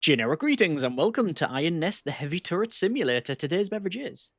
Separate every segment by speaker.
Speaker 1: Generic greetings and welcome to Iron Nest, the heavy turret simulator. Today's beverage is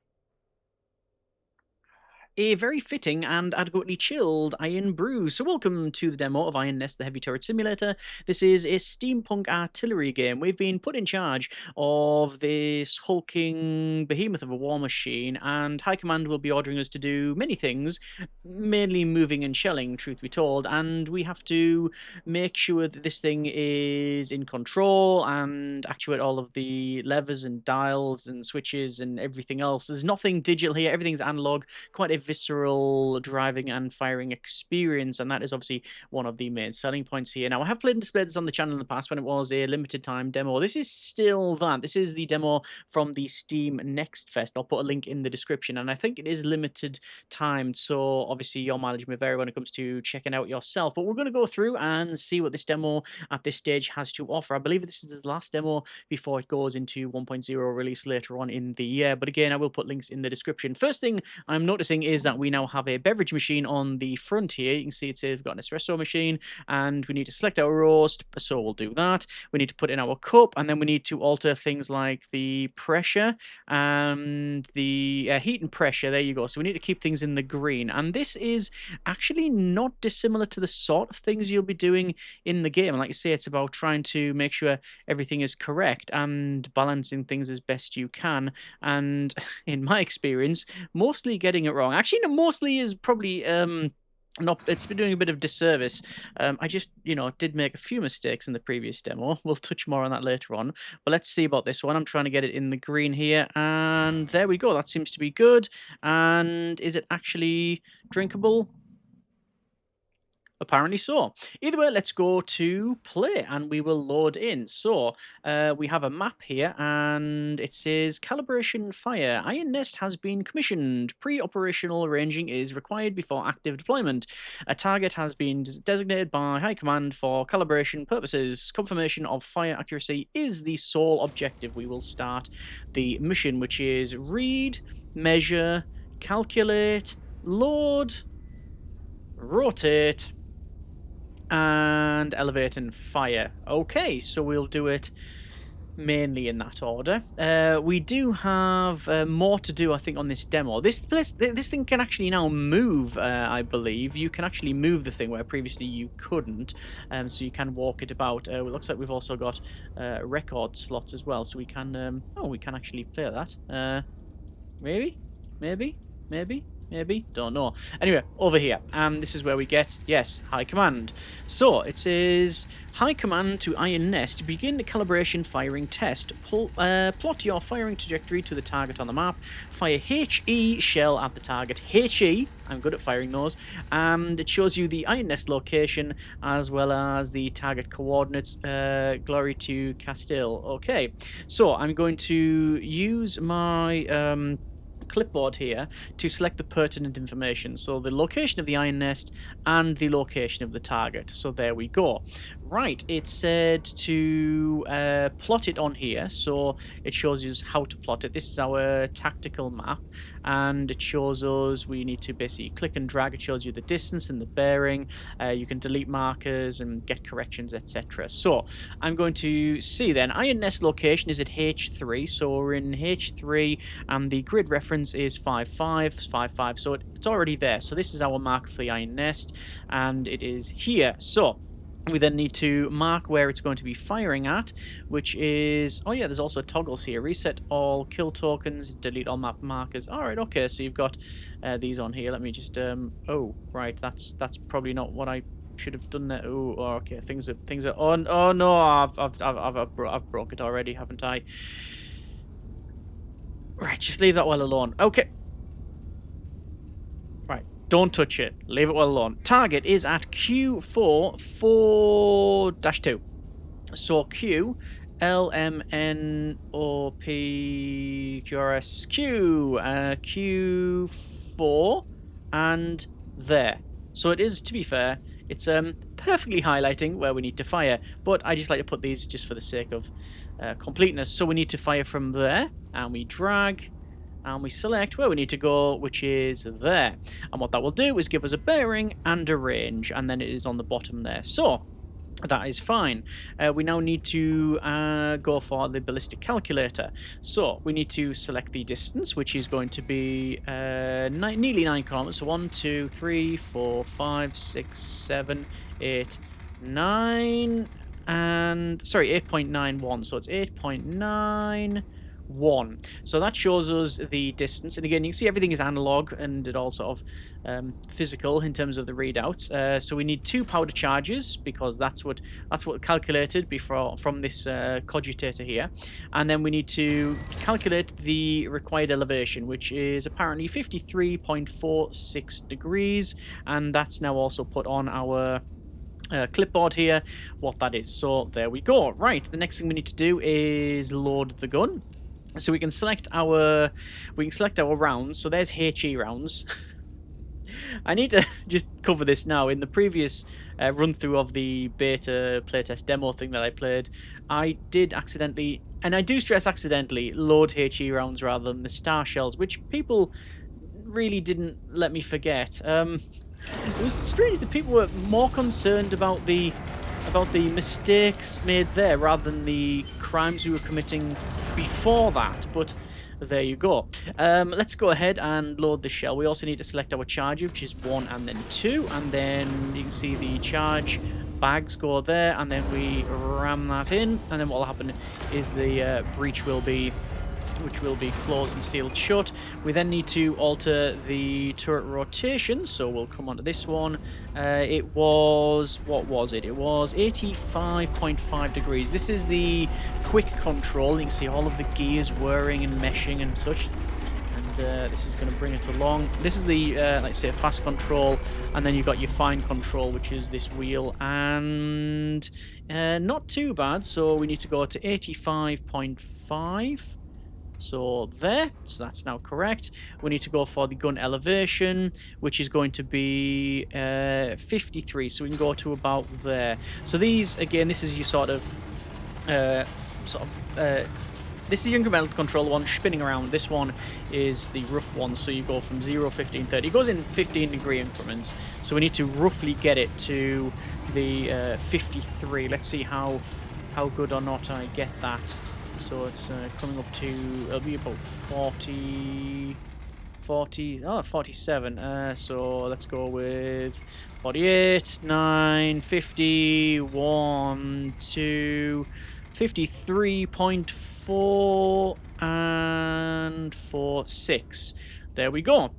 Speaker 1: a very fitting and adequately chilled iron brew. So welcome to the demo of Iron Nest, the heavy turret simulator. This is a steampunk artillery game. We've been put in charge of this hulking behemoth of a war machine, and High Command will be ordering us to do many things, mainly moving and shelling, truth be told, and we have to make sure that this thing is in control and actuate all of the levers and dials and switches and everything else. There's nothing digital here, everything's analog, quite a visceral driving and firing experience, and that is obviously one of the main selling points here. Now, I have played and displayed this on the channel in the past when it was a limited time demo. This is still that. This is the demo from the Steam Next Fest. I'll put a link in the description, and I think it is limited timed, so obviously your mileage may vary when it comes to checking out yourself. But we're going to go through and see what this demo at this stage has to offer. I believe this is the last demo before it goes into 1.0 release later on in the year, but again, I will put links in the description. First thing I'm noticing is that we now have a beverage machine on the front here. You can see it says we've got an espresso machine, and we need to select our roast, so we'll do that. We need to put in our cup, and then we need to alter things like the pressure and the heat and pressure. There you go. So we need to keep things in the green, and this is actually not dissimilar to the sort of things you'll be doing in the game. And like you say, it's about trying to make sure everything is correct and balancing things as best you can, and in my experience, mostly getting it wrong. Actually, no, mostly is probably not, it's been doing a bit of disservice. I just, did make a few mistakes in the previous demo. We'll touch more on that later on. But let's see about this one. I'm trying to get it in the green here, and there we go. That seems to be good. And is it actually drinkable? Apparently so. Either way, let's go to play and we will load in. So we have a map here and it says Calibration Fire. Iron Nest has been commissioned. Pre-operational ranging is required before active deployment. A target has been designated by High Command for calibration purposes. Confirmation of fire accuracy is the sole objective. We will start the mission, which is read, measure, calculate, load, rotate, and elevate and fire. Okay, so we'll do it mainly in that order. We do have more to do, I think, on this demo. This thing can actually now move, I believe. You can actually move the thing where previously you couldn't, so you can walk it about. It looks like we've also got record slots as well, so we can we can actually play that. Maybe, don't know. Anyway, over here, and this is where we get, yes, High Command. So, it says, High Command to Iron Nest, begin the calibration firing test. Plot your firing trajectory to the target on the map. Fire HE shell at the target. HE, I'm good at firing those, and it shows you the Iron Nest location, as well as the target coordinates. Glory to Castile. Okay, so I'm going to use my clipboard here to select the pertinent information, so the location of the iron nest and the location of the target. So there we go. Right, it said to plot it on here, so it shows us how to plot it. This is our tactical map, and it shows us we need to basically click and drag. It shows you the distance and the bearing. You can delete markers and get corrections, etc. So I'm going to see then, iron nest location is at H3, so we're in H3, and the grid reference is 5555, so it's already there. So this is our mark for the iron nest, and it is here. So we then need to mark where it's going to be firing at, which is, oh yeah, there's also toggles here. Reset all kill tokens, delete all map markers. All right, okay, so you've got these on here. Let me just, oh, right, that's probably not what I should have done there. Oh, okay, things are, oh no, I've broke it already, haven't I? Right, just leave that well alone. Okay. Right, don't touch it. Leave it well alone. Target is at Q4 4-2. So Q, L, M, N, O, P, Q, R, S, Q. Q4, and there. So it is, to be fair, it's perfectly highlighting where we need to fire, but I just like to put these just for the sake of completeness. So we need to fire from there, and we drag, and we select where we need to go, which is there. And what that will do is give us a bearing and a range, and then it is on the bottom there. So That is fine. We now need to go for the ballistic calculator. So we need to select the distance, which is going to be nearly 9 kilometers. So 1, 2, 3, 4, 5, 6, 7, 8, 9, and sorry, 8.91. So it's 8.91. So that shows us the distance, and again, you can see everything is analog and it all sort of physical in terms of the readouts. So we need 2 powder charges because that's what calculated before from this cogitator here, and then we need to calculate the required elevation, which is apparently 53.46 degrees, and that's now also put on our clipboard here what that is. So there we go. Right, the next thing we need to do is load the gun. So we can select our rounds. So there's HE rounds. I need to just cover this now. In the previous run through of the beta playtest demo thing that I played, I did accidentally, and I do stress accidentally, load HE rounds rather than the star shells, which people really didn't let me forget. It was strange that people were more concerned about the mistakes made there rather than the crimes we were committing before that, but there you go. Let's go ahead and load the shell. We also need to select our charger, which is 1 and then 2, and then you can see the charge bags go there, and then we ram that in, and then what will happen is the breech will be closed and sealed shut. We then need to alter the turret rotation, so we'll come onto this one. It was, what was it? It was 85.5 degrees. This is the quick control. You can see all of the gears whirring and meshing and such. And this is going to bring it along. This is the, let's say, fast control, and then you've got your fine control, which is this wheel, and not too bad. So we need to go to 85.5. So there, so that's now correct. We need to go for the gun elevation, which is going to be 53. So we can go to about there. So these, again, this is your this is your incremental control one spinning around. This one is the rough one. So you go from 0, 15, 30. It goes in 15-degree increments. So we need to roughly get it to the 53. Let's see how good or not I get that. So it's coming up to, it'll be about 47. So let's go with 48, 9, 50, 1, 2, 53.4, and 4, 6. There we go.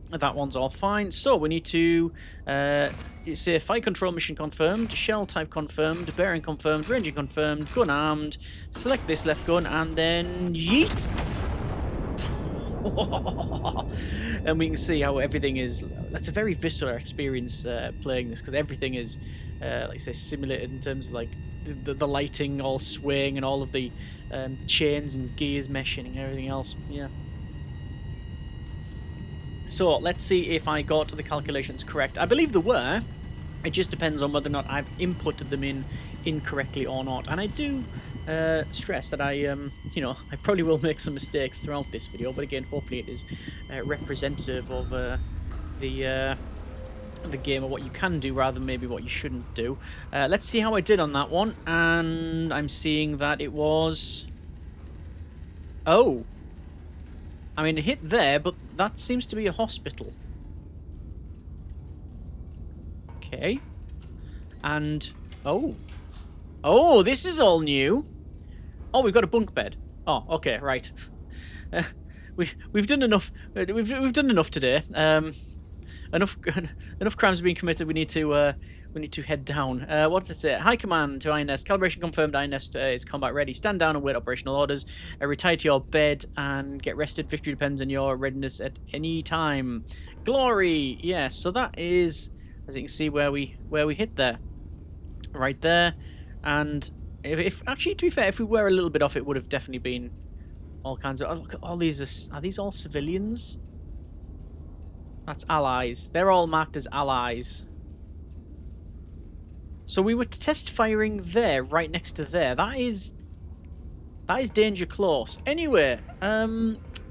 Speaker 1: That one's all fine. So we need to say flight control mission confirmed, shell type confirmed, bearing confirmed, ranging confirmed, gun armed. Select this left gun and then yeet. And we can see how everything is. That's a very visceral experience playing this, because everything is, like I say, simulated in terms of like the lighting all swaying and all of the chains and gears meshing and everything else. Yeah. So let's see if I got the calculations correct. I believe they were. It just depends on whether or not I've inputted them in incorrectly or not. And I do stress that I probably will make some mistakes throughout this video. But again, hopefully it is representative of the game, or what you can do rather than maybe what you shouldn't do. Let's see how I did on that one. And I'm seeing that it was... Oh. I mean, it hit there, but that seems to be a hospital. Okay. And... Oh. Oh, this is all new. Oh, we've got a bunk bed. Oh, okay, right. We've done enough. We've done enough today. Enough crimes have been committed. We need to head down. What does it say? High command to INS. Calibration confirmed. INS is combat ready. Stand down and wait operational orders. Retire to your bed and get rested. Victory depends on your readiness at any time. Glory. Yes. So that is, as you can see, where we hit there, right there. And if actually, to be fair, if we were a little bit off, it would have definitely been all kinds of. Oh, look at all these. Are these all civilians? That's allies. They're all marked as allies. So we were test firing there, right next to there. That is danger close. Anyway,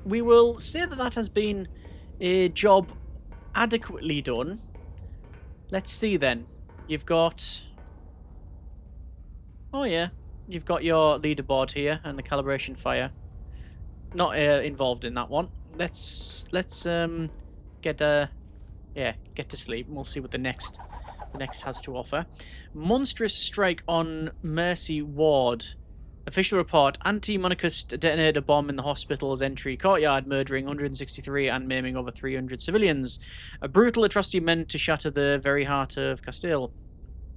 Speaker 1: we will say that has been a job adequately done. Let's see then. You've got Oh yeah, you've got your leaderboard here and the calibration fire. Not involved in that one. Let's get get to sleep, and we'll see what the next has to offer. Monstrous strike on Mercy Ward. Official report: anti-monarchist detonated a bomb in the hospital's entry courtyard, murdering 163 and maiming over 300 civilians. A brutal atrocity meant to shatter the very heart of Castile.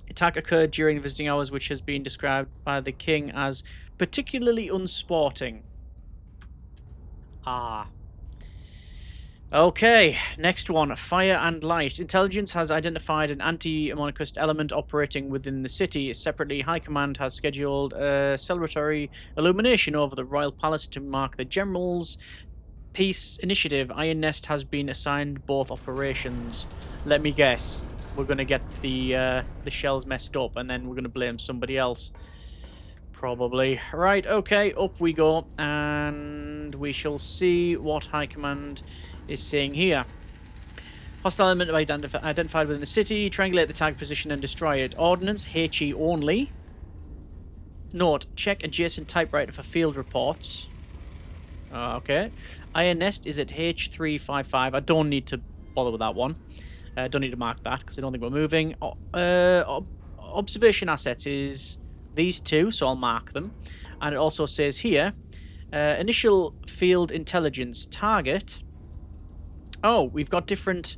Speaker 1: Attack occurred during visiting hours, which has been described by the king as particularly unsporting. Ah. Okay, next one. Fire and light. Intelligence has identified an anti-monarchist element operating within the city. Separately, High Command has scheduled a celebratory illumination over the Royal Palace to mark the General's Peace Initiative. Iron Nest has been assigned both operations. Let me guess. We're going to get the shells messed up, and then we're going to blame somebody else. Probably. Right, okay, up we go, and we shall see what High Command is saying here. Hostile element identified within the city. Triangulate the tag position and destroy it. Ordnance, HE only. Note, check adjacent typewriter for field reports. Okay. Iron Nest is at H355. I don't need to bother with that one. Don't need to mark that because I don't think we're moving. Observation assets is these two, so I'll mark them. And it also says here, initial field intelligence target. Oh, we've got different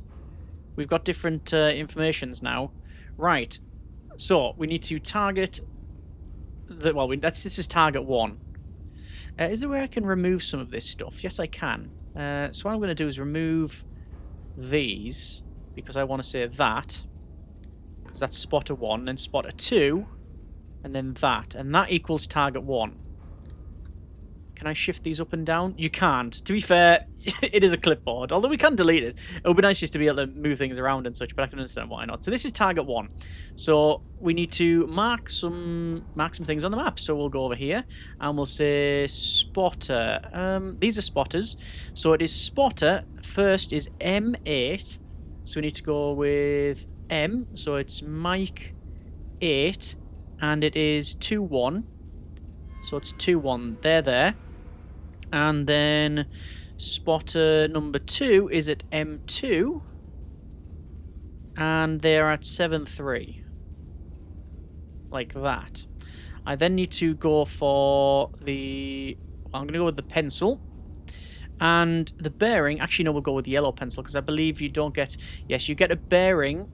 Speaker 1: informations now. Right. So we need to target the this is target 1. Is there a way I can remove some of this stuff? Yes, I can. So what I'm going to do is remove these, because I want to say that, because that's spotter 1, then spotter 2, and then that, and that equals target 1. Can I shift these up and down? You can't. To be fair, it is a clipboard, although we can delete it. It would be nice just to be able to move things around and such, but I can understand why not. So this is target 1. So we need to mark some things on the map. So we'll go over here and we'll say spotter. These are spotters. So it is spotter. First is M8. So we need to go with M. So it's Mike 8, and it is 2-1. So it's 2-1. They're there. And then spotter number 2 is at M2. And they're at 7-3. Like that. I then need to go for the... I'm going to go with the pencil. And the bearing... Actually, no, we'll go with the yellow pencil, because I believe you don't get... Yes, you get a bearing...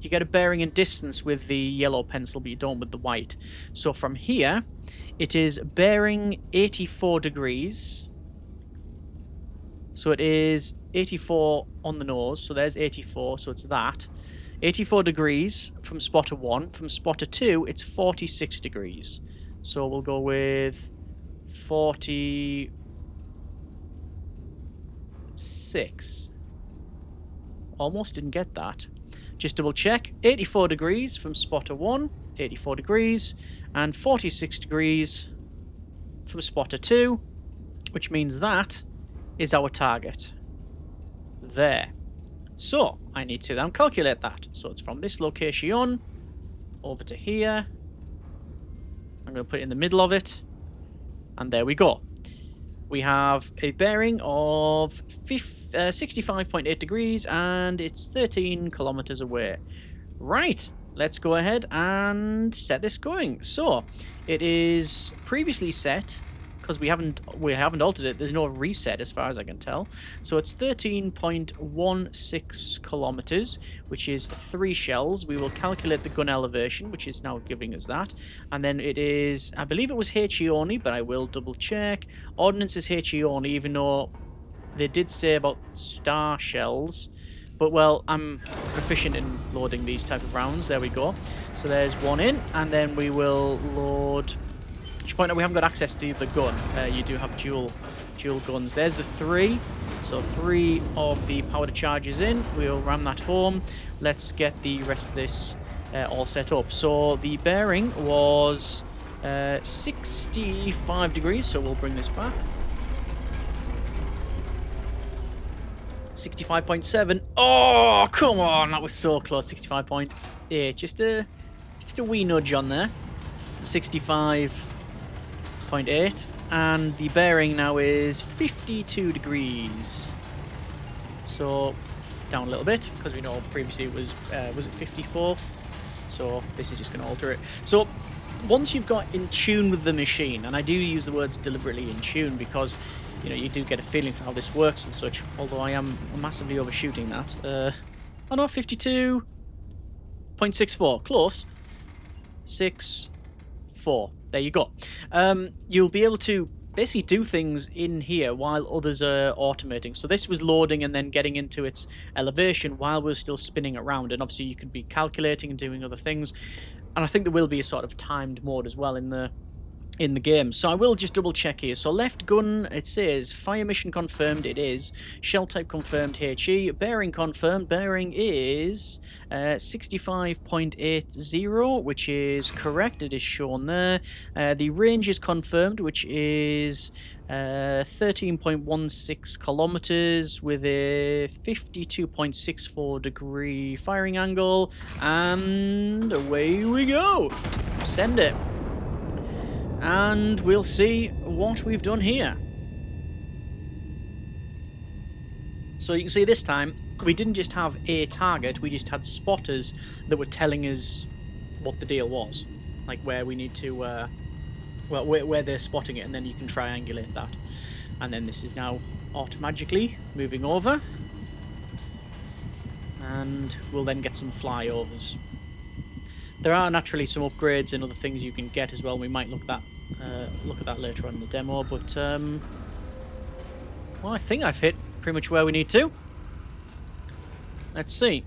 Speaker 1: You get a bearing in distance with the yellow pencil, but you don't with the white. So from here, it is bearing 84 degrees. So it is 84 on the nose. So there's 84, so it's that. 84 degrees from spotter 1. From spotter 2, it's 46 degrees. So we'll go with 46. Almost didn't get that. Just double check. 84 degrees from spotter 1, 84 degrees, and 46 degrees from spotter 2, which means that is our target. There. So, I need to then calculate that. So it's from this location over to here. I'm going to put it in the middle of it, and there we go. We have a bearing of 65.8 degrees, and it's 13 kilometers away. Right, let's go ahead and set this going. So, it is previously set, because we haven't altered it. There's no reset as far as I can tell. So it's 13.16 kilometers, which is 3 shells. We will calculate the gun elevation, which is now giving us that. And then it is, I believe it was HE only, but I will double check. Ordnance is HE only, even though they did say about star shells. But, well, I'm proficient in loading these type of rounds. There we go. So there's one in, and then we will load... Point out we haven't got access to the gun. You do have dual guns. There's the 3. So 3 of the powder charges in. We'll ram that home. Let's get the rest of this all set up. So the bearing was 65 degrees. So we'll bring this back. 65.7. Oh, come on. That was so close. 65.8. Just a wee nudge on there. 65.8, and the bearing now is 52 degrees. So down a little bit, because we know previously it was it 54? So this is just going to alter it. So once you've got in tune with the machine, and I do use the words deliberately in tune because, you know, you do get a feeling for how this works and such, although I am massively overshooting that. Oh no, 52.64, close. 6.4. There you go. You'll be able to basically do things in here while others are automating. So this was loading and then getting into its elevation while we're still spinning around. And obviously you could be calculating and doing other things. And I think there will be a sort of timed mode as well in the game. So I will just double check here. So left gun, it says fire mission confirmed. It is. Shell type confirmed. HE. Bearing confirmed. Bearing is 65.80, which is correct. It is shown there. The range is confirmed, which is 13.16 kilometers with a 52.64 degree firing angle, and away we go. Send it. And we'll see what we've done here. So you can see this time, we didn't just have a target, we just had spotters that were telling us what the deal was. Like where we need to, well, where they're spotting it, and then you can triangulate that. And then this is now automatically moving over. And we'll then get some flyovers. There are naturally some upgrades and other things you can get as well. We might look at that later on in the demo, but well, I think I've hit pretty much where we need to. Let's see.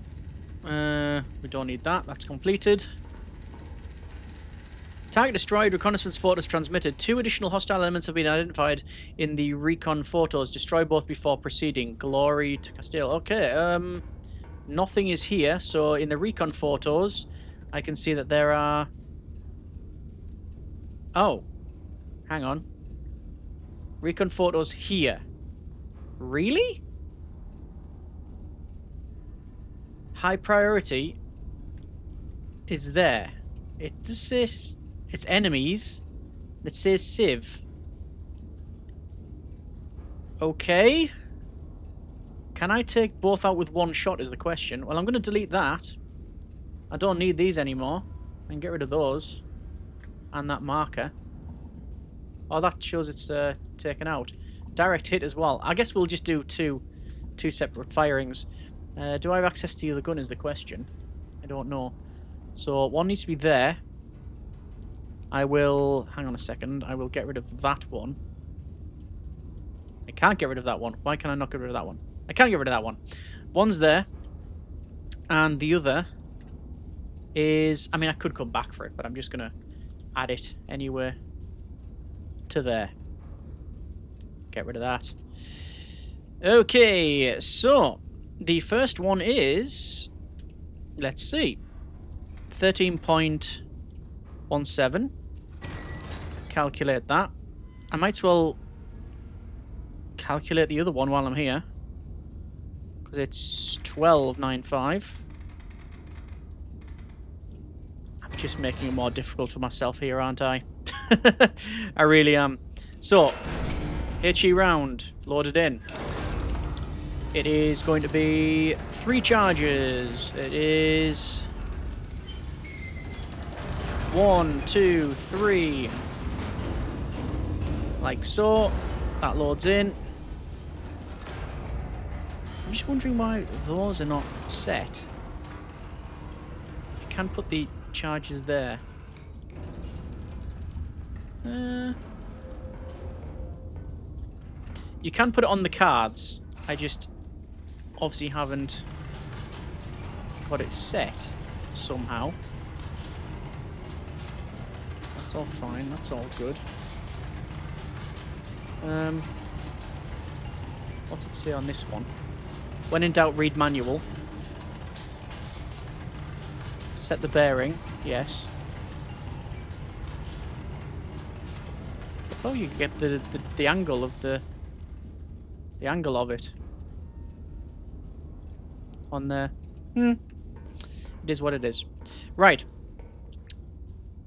Speaker 1: We don't need that. That's completed. Target destroyed. Reconnaissance photos transmitted. 2 additional hostile elements have been identified in the recon photos. Destroy both before proceeding. Glory to Castile. Okay. Nothing is here. So in the recon photos, I can see that there are... Oh. Hang on. Recon photos here. Really? High priority is there. It just says it's enemies. It says Civ. Okay. Can I take both out with one shot is the question. Well, I'm going to delete that. I don't need these anymore. I can get rid of those. And that marker. Oh, that shows it's taken out. Direct hit as well. I guess we'll just do two separate firings. Do I have access to the other gun is the question. I don't know. So one needs to be there. I will... Hang on a second. I will get rid of that one. I can't get rid of that one. Why can I not get rid of that one? I can't get rid of that one. One's there. And the other is... I mean, I could come back for it, but I'm just going to add it anywhere to there. Get rid of that. Okay, so the first one is... Let's see. 13.17. Calculate that. I might as well calculate the other one while I'm here. Because it's 12.95. I'm just making it more difficult for myself here, aren't I? I really am. So, HE round. Loaded in. It is going to be 3 charges. It is 1, 2, 3. Like so. That loads in. I'm just wondering why those are not set. You can put the charges there. You can put it on the cards. I just obviously haven't got it set somehow. That's all fine. That's all good. What's it say on this one? When in doubt, read manual. Set the bearing. Yes. So I thought you could get the angle of the angle of it on there. It is what it is. Right.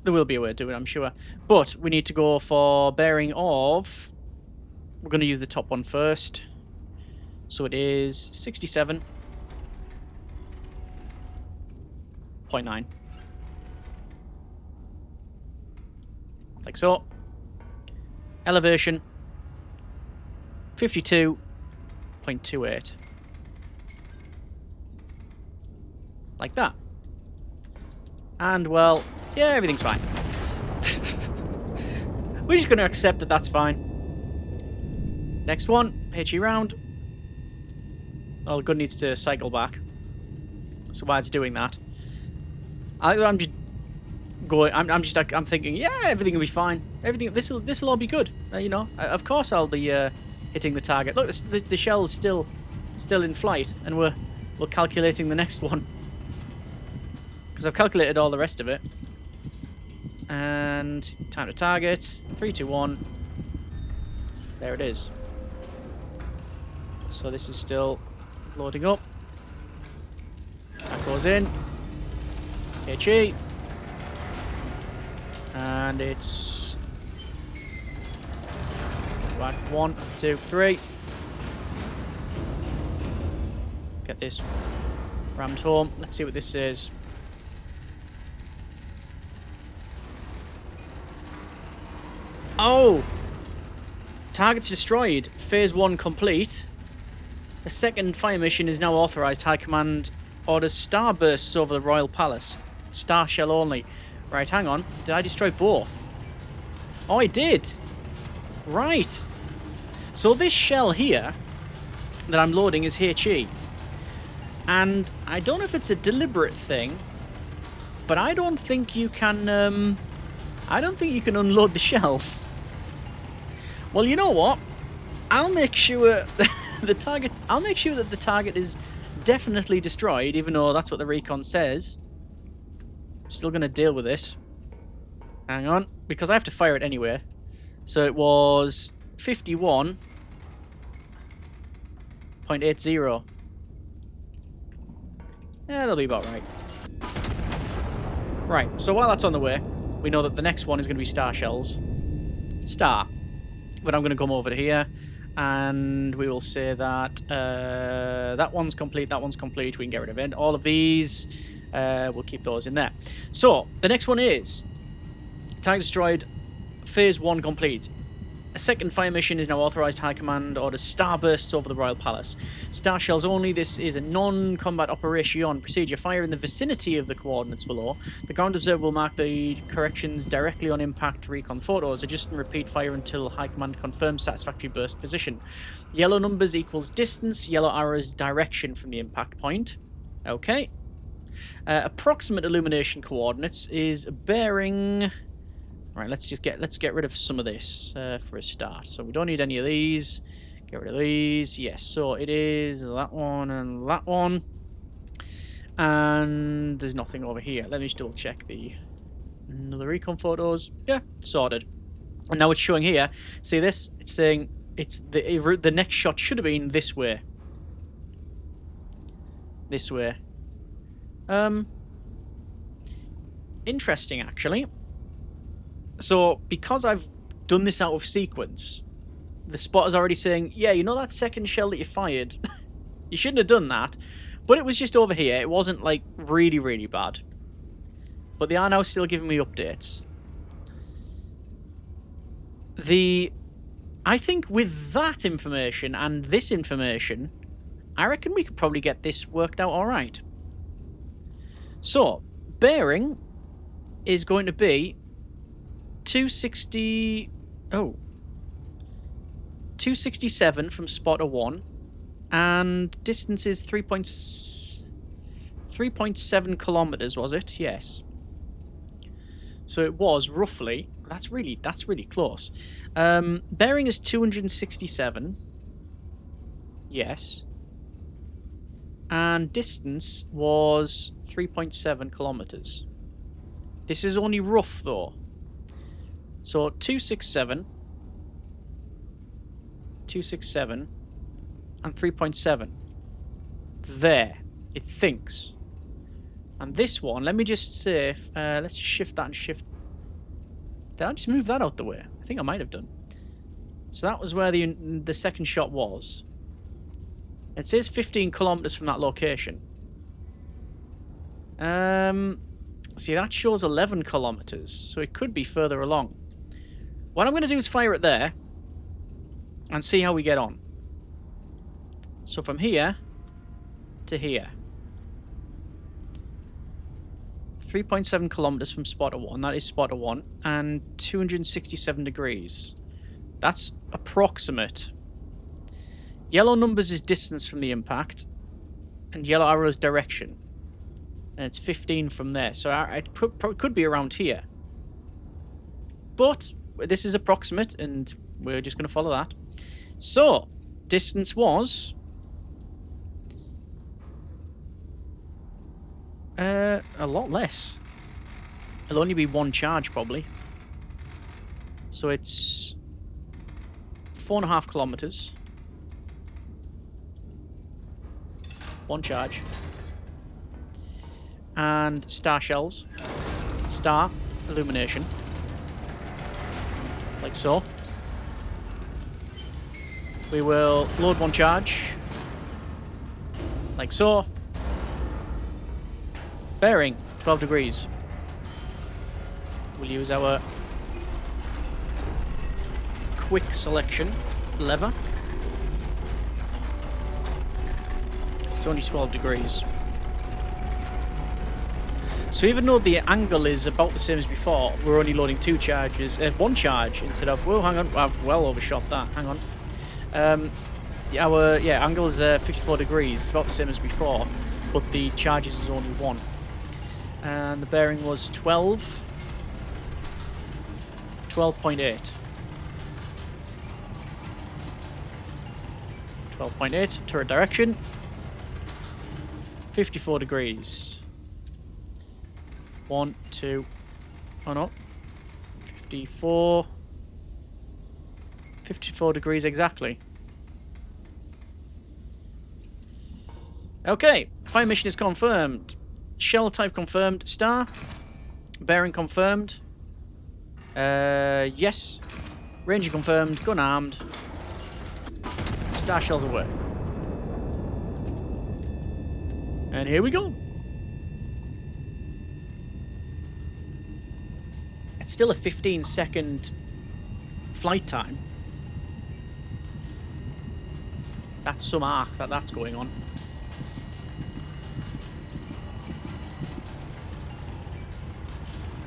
Speaker 1: There will be a way to do it, I'm sure. But we need to go for bearing of... We're going to use the top one first. So it is 67.9. Like so. Elevation 52.28. Like that. And, well, yeah, everything's fine. We're just going to accept that that's fine. Next one, HE round. Oh, gun needs to cycle back. So while it's doing that, I'm just going. I'm thinking, yeah, everything will be fine. Everything. This'll all be good. You know, of course I'll be hitting the target. Look, the shell's still in flight, and we're calculating the next one. Because I've calculated all the rest of it. And time to target. 3, 2, 1. There it is. So this is still loading up. That goes in. HE. And it's... Right, 1, 2, 3. Get this rammed home. Let's see what this says. Oh! Targets destroyed. Phase 1 complete. A second fire mission is now authorised. High Command orders starbursts over the Royal Palace. Star shell only. Right, hang on. Did I destroy both? Oh, I did. Right. So this shell here that I'm loading is HE. And I don't know if it's a deliberate thing, but I don't think you can... I don't think you can unload the shells. Well, you know what? I'll make sure the target. I'll make sure that the target is definitely destroyed, even though that's what the recon says. Still gonna deal with this. Hang on, because I have to fire it anyway. So it was 51.80. Yeah, they'll be about right. Right. So while that's on the way, we know that the next one is going to be star shells. Star. But I'm going to come over to here, and we will say that that one's complete, that one's complete. We can get rid of it. All of these, we'll keep those in there. So, the next one is Target Destroyed, Phase 1 complete. A second fire mission is now authorised. High Command orders starbursts over the Royal Palace. Star shells only. This is a non-combat operation. Procedure. Fire in the vicinity of the coordinates below. The ground observer will mark the corrections directly on impact recon photos. Adjust and repeat fire until High Command confirms satisfactory burst position. Yellow numbers equals distance. Yellow arrows direction from the impact point. Okay. Approximate illumination coordinates is bearing... Right, let's get rid of some of this for a start. So we don't need any of these. Get rid of these. Yes, so it is that one and that one. And there's nothing over here. Let me just double check the recon photos. Yeah, sorted. And now it's showing here. See this? It's saying it's the next shot should have been this way. This way. Interesting, actually. So, because I've done this out of sequence, the spotter's already saying, yeah, you know that second shell that you fired? You shouldn't have done that. But it was just over here. It wasn't, like, really, really bad. But they are now still giving me updates. I think with that information and this information, I reckon we could probably get this worked out alright. So, bearing is going to be 267 from spotter 1, and distance is 3.7 kilometers, was it? Yes. So it was roughly. That's really close. Bearing is 267. Yes. And distance was 3.7 kilometers. This is only rough though. So 267, and 3.7. There, it thinks. And this one, let me just say, let's just shift that and shift. Did I just move that out the way? I think I might have done. So that was where the second shot was. It says 15 kilometers from that location. See, that shows 11 kilometers, so it could be further along. What I'm going to do is fire it there and see how we get on. So from here to here. 3.7 kilometers from spotter 1. That is spotter 1. And 267 degrees. That's approximate. Yellow numbers is distance from the impact. And yellow arrow is direction. And it's 15 from there. So it could be around here. But this is approximate, and we're just going to follow that. So, distance was... a lot less. It'll only be one charge, probably. So it's 4.5 kilometers. One charge. And star shells. Star illumination. Like so. We will load one charge. Like so. Bearing, 12 degrees. We'll use our quick selection lever. It's only 12 degrees. So even though the angle is about the same as before, we're only loading two charges, one charge instead of... Whoa, hang on, I've well overshot that. Hang on. Our angle is 54 degrees. It's about the same as before, but the charges is only one. And the bearing was 12. 12.8. 12.8. Turret direction. 54 degrees. 1, 2. Oh no. 54. 54 degrees exactly. Okay. Fire mission is confirmed. Shell type confirmed. Star. Bearing confirmed. Yes. Ranger confirmed. Gun armed. Star shells away. And here we go. It's still a 15-second flight time. That's some arc that's going on.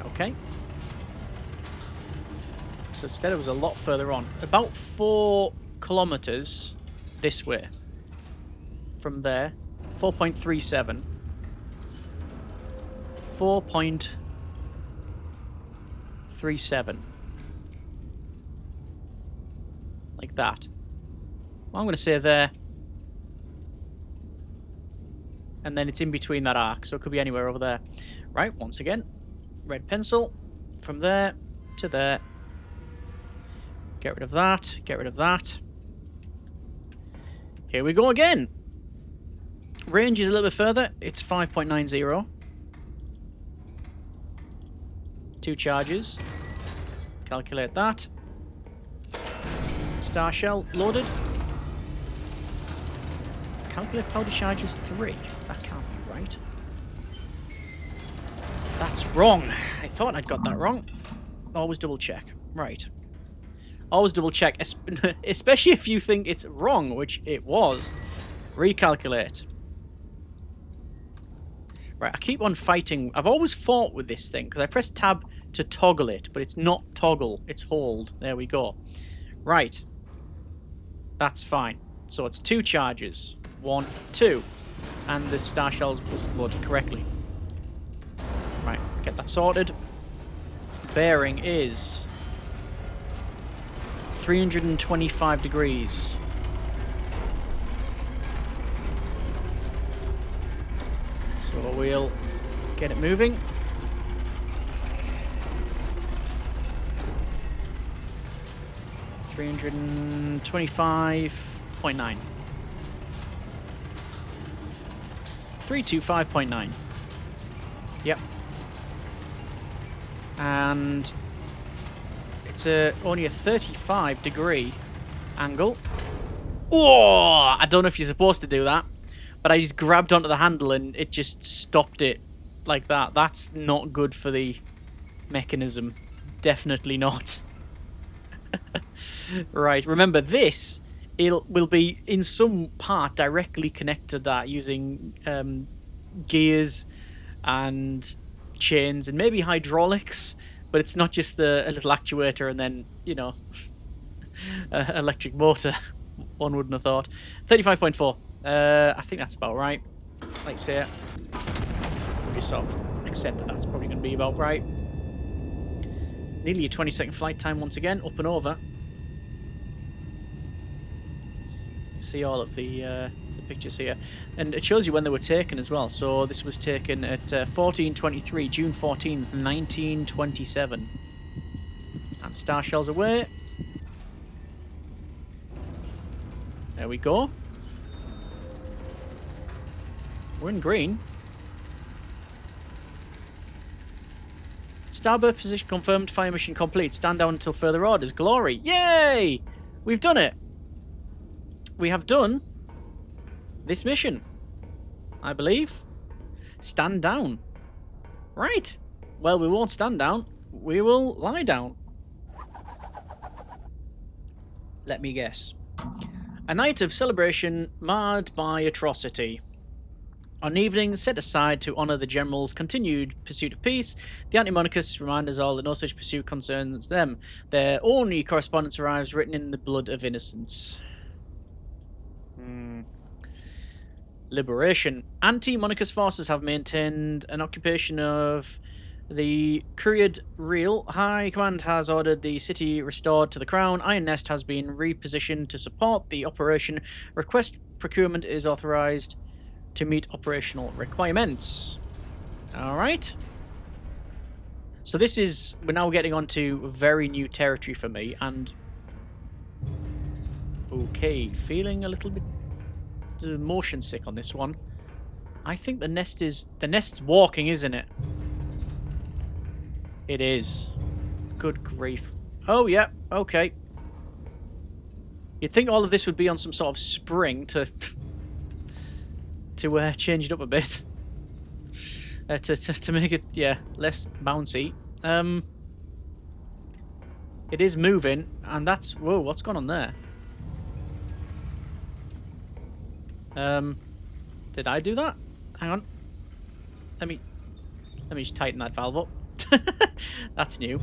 Speaker 1: Okay. So instead it was a lot further on. About 4 kilometers this way. From there. 4.37. 4.37. Like that. Well, I'm going to say there. And then it's in between that arc, so it could be anywhere over there. Right, once again. Red pencil. From there to there. Get rid of that. Get rid of that. Here we go again. Range is a little bit further. It's 5.90. 2 charges. Calculate that. Star shell loaded. Calculate powder charges 3. That can't be right. That's wrong. I thought I'd got that wrong. Always double check. Right. Always double check. Especially if you think it's wrong, which it was. Recalculate. Right, I keep on fighting. I've always fought with this thing, because I press tab to toggle it, but it's not toggle, it's hold. There we go. Right. That's fine. So it's 2 charges. 1, 2. And the star shells was loaded correctly. Right, get that sorted. Bearing is 325 degrees. So we'll get it moving. $325.9. 325.9. Yep. And It's only a 35-degree angle. Oh, I don't know if you're supposed to do that, but I just grabbed onto the handle and it just stopped it like that. That's not good for the mechanism. Definitely not. Right, remember this will be in some part directly connected to that using gears and chains and maybe hydraulics, but it's not just a little actuator and then, you know, electric motor. One wouldn't have thought. 35.4. I think that's about right. Like I say, we just sort of accept that that's probably going to be about right. Nearly a 20-second flight time once again, up and over. You see all of the pictures here, and it shows you when they were taken as well. So this was taken at 14:23, June 14th, 1927. And star shells away. There we go. We're in green. Starboard position confirmed. Fire mission complete. Stand down until further orders. Glory. Yay! We've done it. We have done this mission, I believe. Stand down. Right. Well, we won't stand down. We will lie down. Let me guess. A night of celebration marred by atrocity. On evenings set aside to honour the General's continued pursuit of peace, the anti-monarchists remind us all that no such pursuit concerns them. Their only correspondence arrives written in the blood of innocence. Liberation. Anti-monarchist forces have maintained an occupation of the Courier Real. High Command has ordered the city restored to the Crown. Iron Nest has been repositioned to support the operation. Request procurement is authorised to meet operational requirements. Alright. So this is... we're now getting onto very new territory for me, and... okay, feeling a little bit motion sick on this one. I think the nest is... the nest's walking, isn't it? It is. Good grief. Oh, yeah, okay. You'd think all of this would be on some sort of spring to change it up a bit. To make it, yeah, less bouncy. It is moving, and that's... whoa, what's going on there? Did I do that? Hang on. Let me just tighten that valve up. That's new.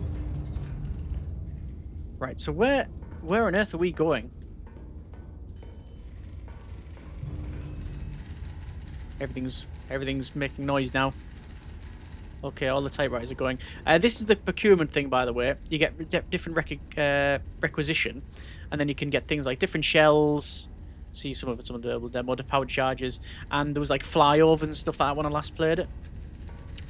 Speaker 1: Right, so where on earth are we going? Everything's making noise now. Okay, all the typewriters are going. This is the procurement thing, by the way. You get different requisition, and then you can get things like different shells. See some of the demo, the powered charges, and there was like flyovers and stuff like that when I last played it.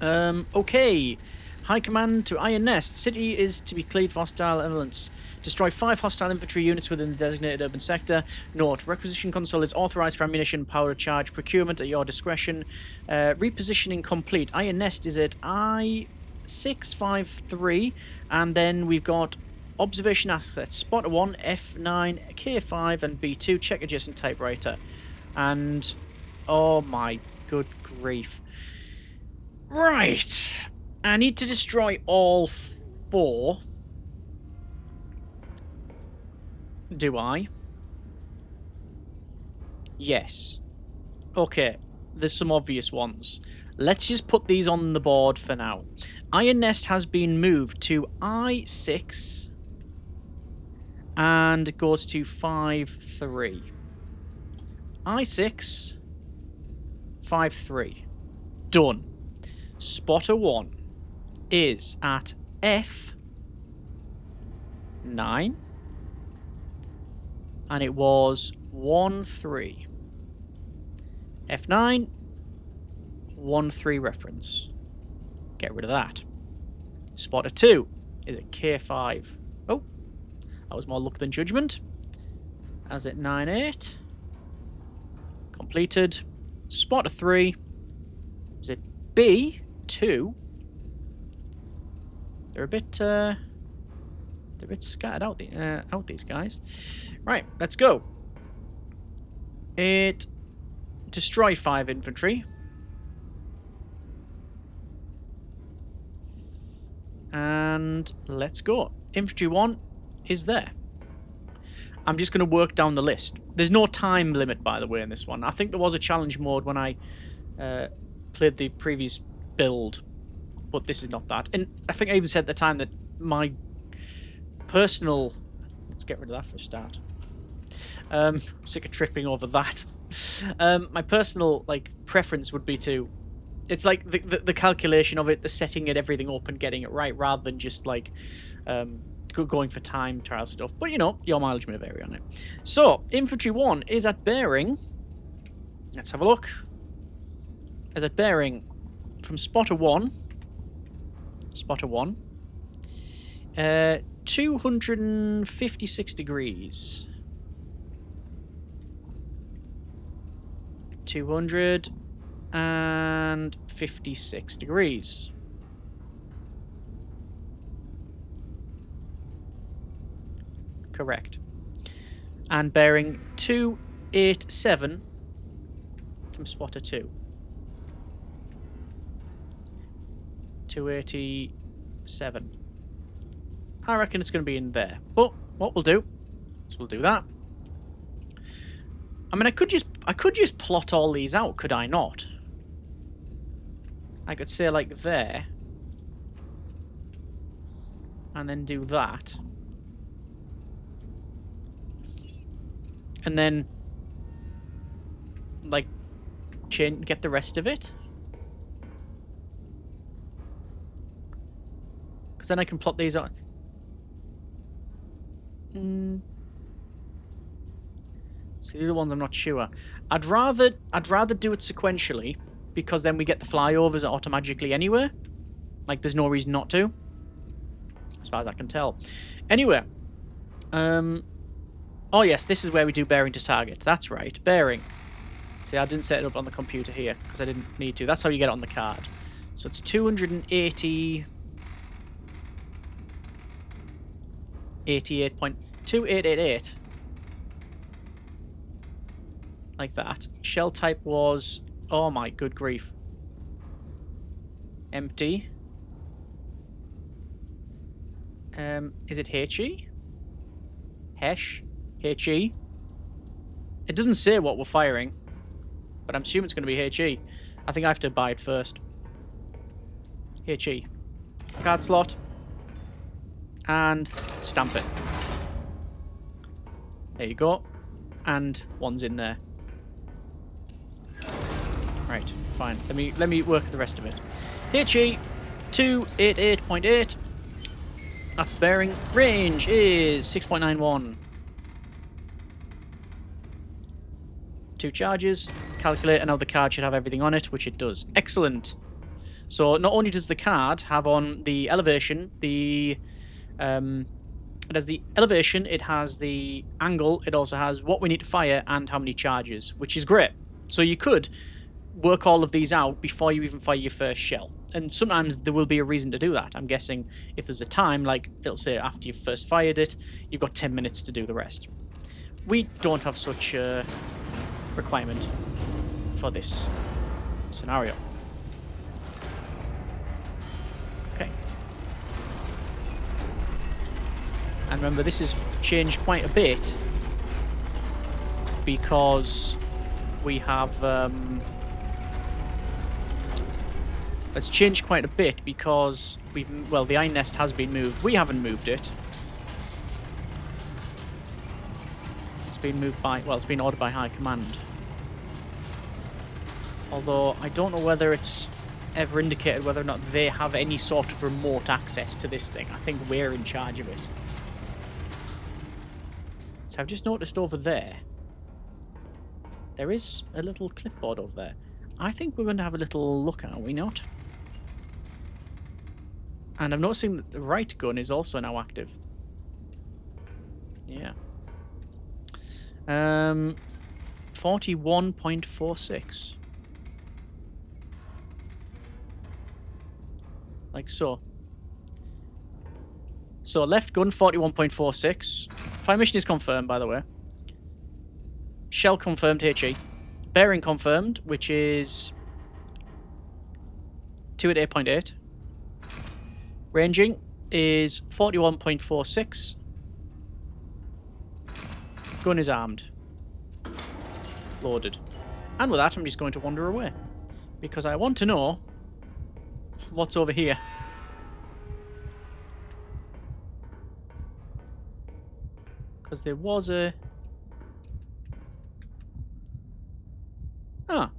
Speaker 1: Okay. High Command to Iron Nest. City is to be cleared for hostile elements. Destroy 5 hostile infantry units within the designated urban sector. Note, requisition console is authorized for ammunition, power charge, procurement at your discretion. Repositioning complete. Iron Nest is at I653, and then we've got observation assets. Spotter 1, F9, K5, and B2. Check adjacent typewriter. And, oh my good grief. Right. I need to destroy all 4. Do I? Yes. Okay, there's some obvious ones. Let's just put these on the board for now. Iron Nest has been moved to I6 and it goes to 5-3. I6, 5-3. Done. Spotter 1 is at F9 and it was 1-3. F9, 1-3 reference. Get rid of that. Spotter 2 is at K5. Oh, that was more luck than judgment. As at 9-8. Completed. Spotter 3 is at B2. They're a bit They're a bit scattered out, these guys. Right, let's go. Destroy 5 infantry. And let's go. Infantry 1 is there. I'm just going to work down the list. There's no time limit, by the way, in this one. I think there was a challenge mode when I played the previous build, but this is not that. And I think I even said at the time that my personal... Let's get rid of that for a start. I'm sick of tripping over that. My personal preference would be to... It's like the calculation of it, the setting it, everything up and getting it right, rather than just going for time trial stuff. But you know, your mileage may vary on it. So, Infantry 1 is at bearing. Let's have a look. Is at bearing from spotter 1. Spotter 1. 256 degrees. 256 degrees. Correct. And bearing 287 from spotter 2. 287. I reckon it's going to be in there. But what we'll do is we'll do that. I mean, I could just plot all these out, could I not? I could say like there. And then do that. And then get the rest of it. Because then I can plot these out. See, the other ones I'm not sure. I'd rather do it sequentially, because then we get the flyovers automatically anyway. Like, there's no reason not to, as far as I can tell. Anyway, oh yes, this is where we do bearing to target. That's right, bearing. See, I didn't set it up on the computer here because I didn't need to. That's how you get it on the card. So it's 280. 88.2888. Like that. Shell type was... Oh my good grief. Empty. Is it HE? Hesh? HE? It doesn't say what we're firing, but I'm assuming it's going to be HE. I think I have to buy it first. HE. Card slot. And stamp it. There you go. And one's in there. Right, fine. Let me work the rest of it. HE 288.8. That's bearing. Range is 6.91. 2 charges. Calculate, and now the card should have everything on it, which it does. Excellent. So not only does the card have on the elevation, it has the elevation, it has the angle, it also has what we need to fire and how many charges, which is great. So you could work all of these out before you even fire your first shell. And sometimes there will be a reason to do that. I'm guessing if there's a time, like it'll say after you've first fired it, you've got 10 minutes to do the rest. We don't have such a requirement for this scenario. Okay. And remember, this has changed quite a bit because we have... it's changed quite a bit because the iron nest has been moved. We haven't moved it. It's been moved by... Well, it's been ordered by High Command. Although, I don't know whether it's ever indicated whether or not they have any sort of remote access to this thing. I think we're in charge of it. So I've just noticed over there, there is a little clipboard over there. I think we're going to have a little look, are we not? And I'm noticing that the right gun is also now active. Yeah. 41.46. Like so. So left gun 41.46. Fire mission is confirmed, by the way. Shell confirmed, HE. Bearing confirmed, which is 2 at 8.8. Ranging is 41.46. Gun is armed. Loaded. And with that, I'm just going to wander away. Because I want to know what's over here. Because there was a... Ah.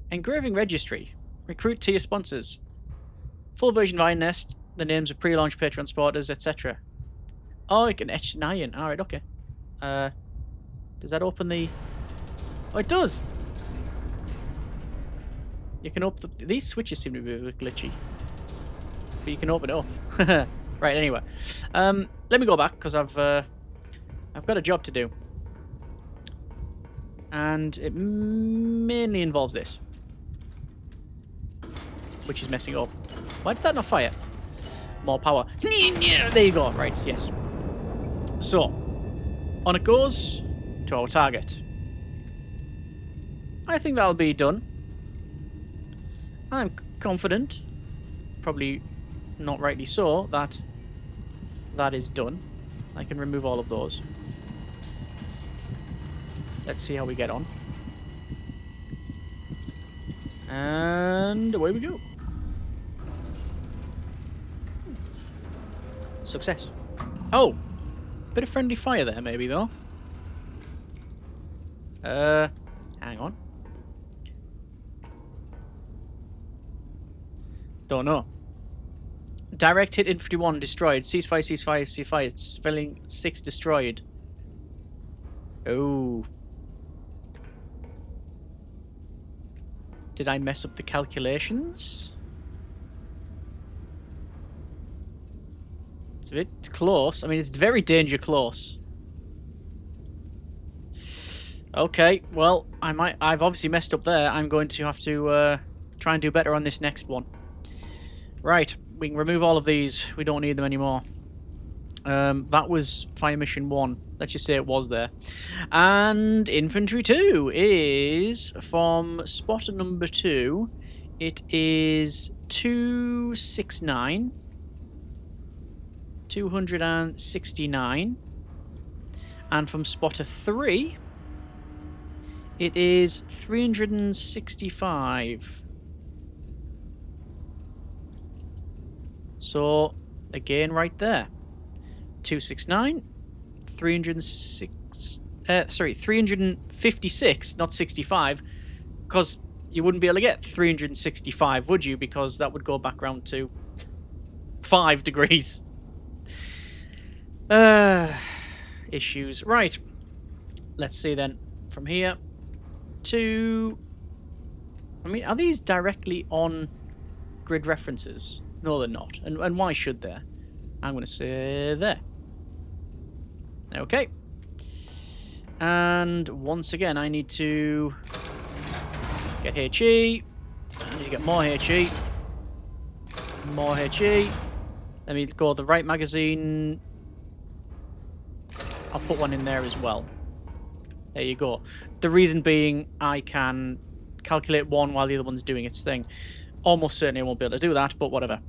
Speaker 1: Engraving registry. Recruit tier sponsors. Full version of Iron Nest. The names of pre-launch pay transporters, etc. Oh, it can etch an iron. Alright, okay. Does that open the... Oh, it does! You can open the... These switches seem to be a bit glitchy. But you can open it up. Right, anyway. Let me go back, because I've got a job to do. And it mainly involves this. Which is messing up. Why did that not fire? More power. There you go. Right, yes. So, on it goes to our target. I think that'll be done. I'm confident, probably not rightly so, that that is done. I can remove all of those. Let's see how we get on. And away we go. Success. Oh! Bit of friendly fire there, maybe, though. Hang on. Don't know. Direct hit infantry 1 destroyed. Ceasefire, ceasefire, ceasefire. Spelling 6 destroyed. Oh. Did I mess up the calculations? It's a bit close. I mean, it's very danger close. Okay, well, I've obviously messed up there. I'm going to have to try and do better on this next one. Right, we can remove all of these. We don't need them anymore. That was Fire Mission 1. Let's just say it was there. And Infantry 2 is from spotter number 2. It is 269. 269. And from spotter 3, it is 365. So, again, right there. 269, 356, not 65, because you wouldn't be able to get 365, would you? Because that would go back round to 5 degrees. Issues. Right. Let's see then. From here to... I mean, are these directly on grid references? No, they're not. And why should they? I'm going to say there. Okay. And once again, I need to get HE. I need to get more HE. More HE. Let me go the right magazine. I'll put one in there as well. There you go. The reason being, I can calculate one while the other one's doing its thing. Almost certainly I won't be able to do that, but whatever.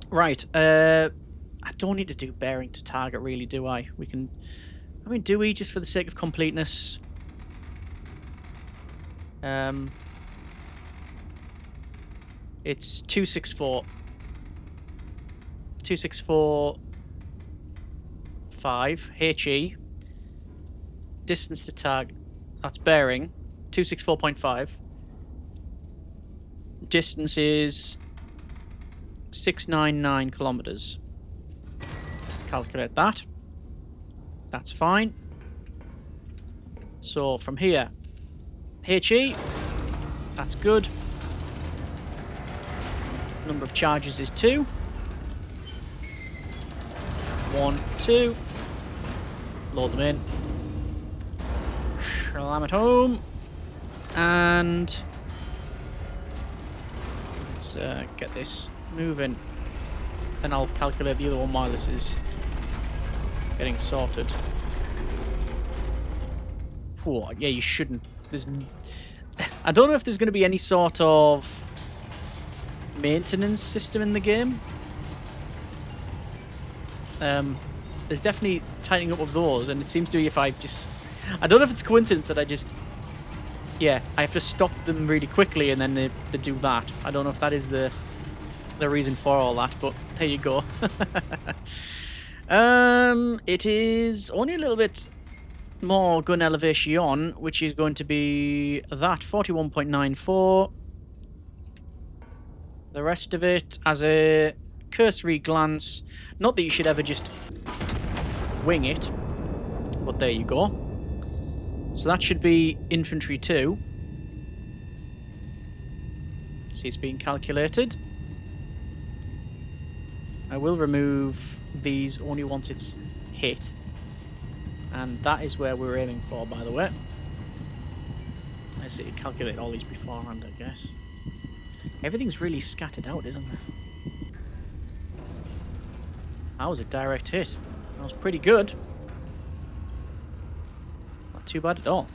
Speaker 1: Right. I don't need to do bearing to target, really, do I? We can... I mean, do we, just for the sake of completeness? It's 264. 264.5 HE. Distance to target. That's bearing. 264.5. Distance is 699 kilometers. Calculate that. That's fine. So from here, HE, that's good. Number of charges is 2. 1, 2. Load them in. Slam it home. And let's get this moving. then I'll calculate the other one while this is getting sorted. Whoa, yeah, you shouldn't. I don't know if there's going to be any sort of maintenance system in the game. There's definitely tightening up of those, and it seems to be if I just... I don't know if it's a coincidence that I just... Yeah, I have to stop them really quickly and then they do that. I don't know if that is the reason for all that, but there you go. It is only a little bit more gun elevation, which is going to be that 41.94. The rest of it, as a cursory glance, not that you should ever just wing it, but there you go. So that should be infantry 2. See, it's being calculated. I will remove these only once it's hit. And that is where we're aiming for, by the way. I see, calculate all these beforehand, I guess. Everything's really scattered out, isn't it? That was a direct hit. That was pretty good. Not too bad at all.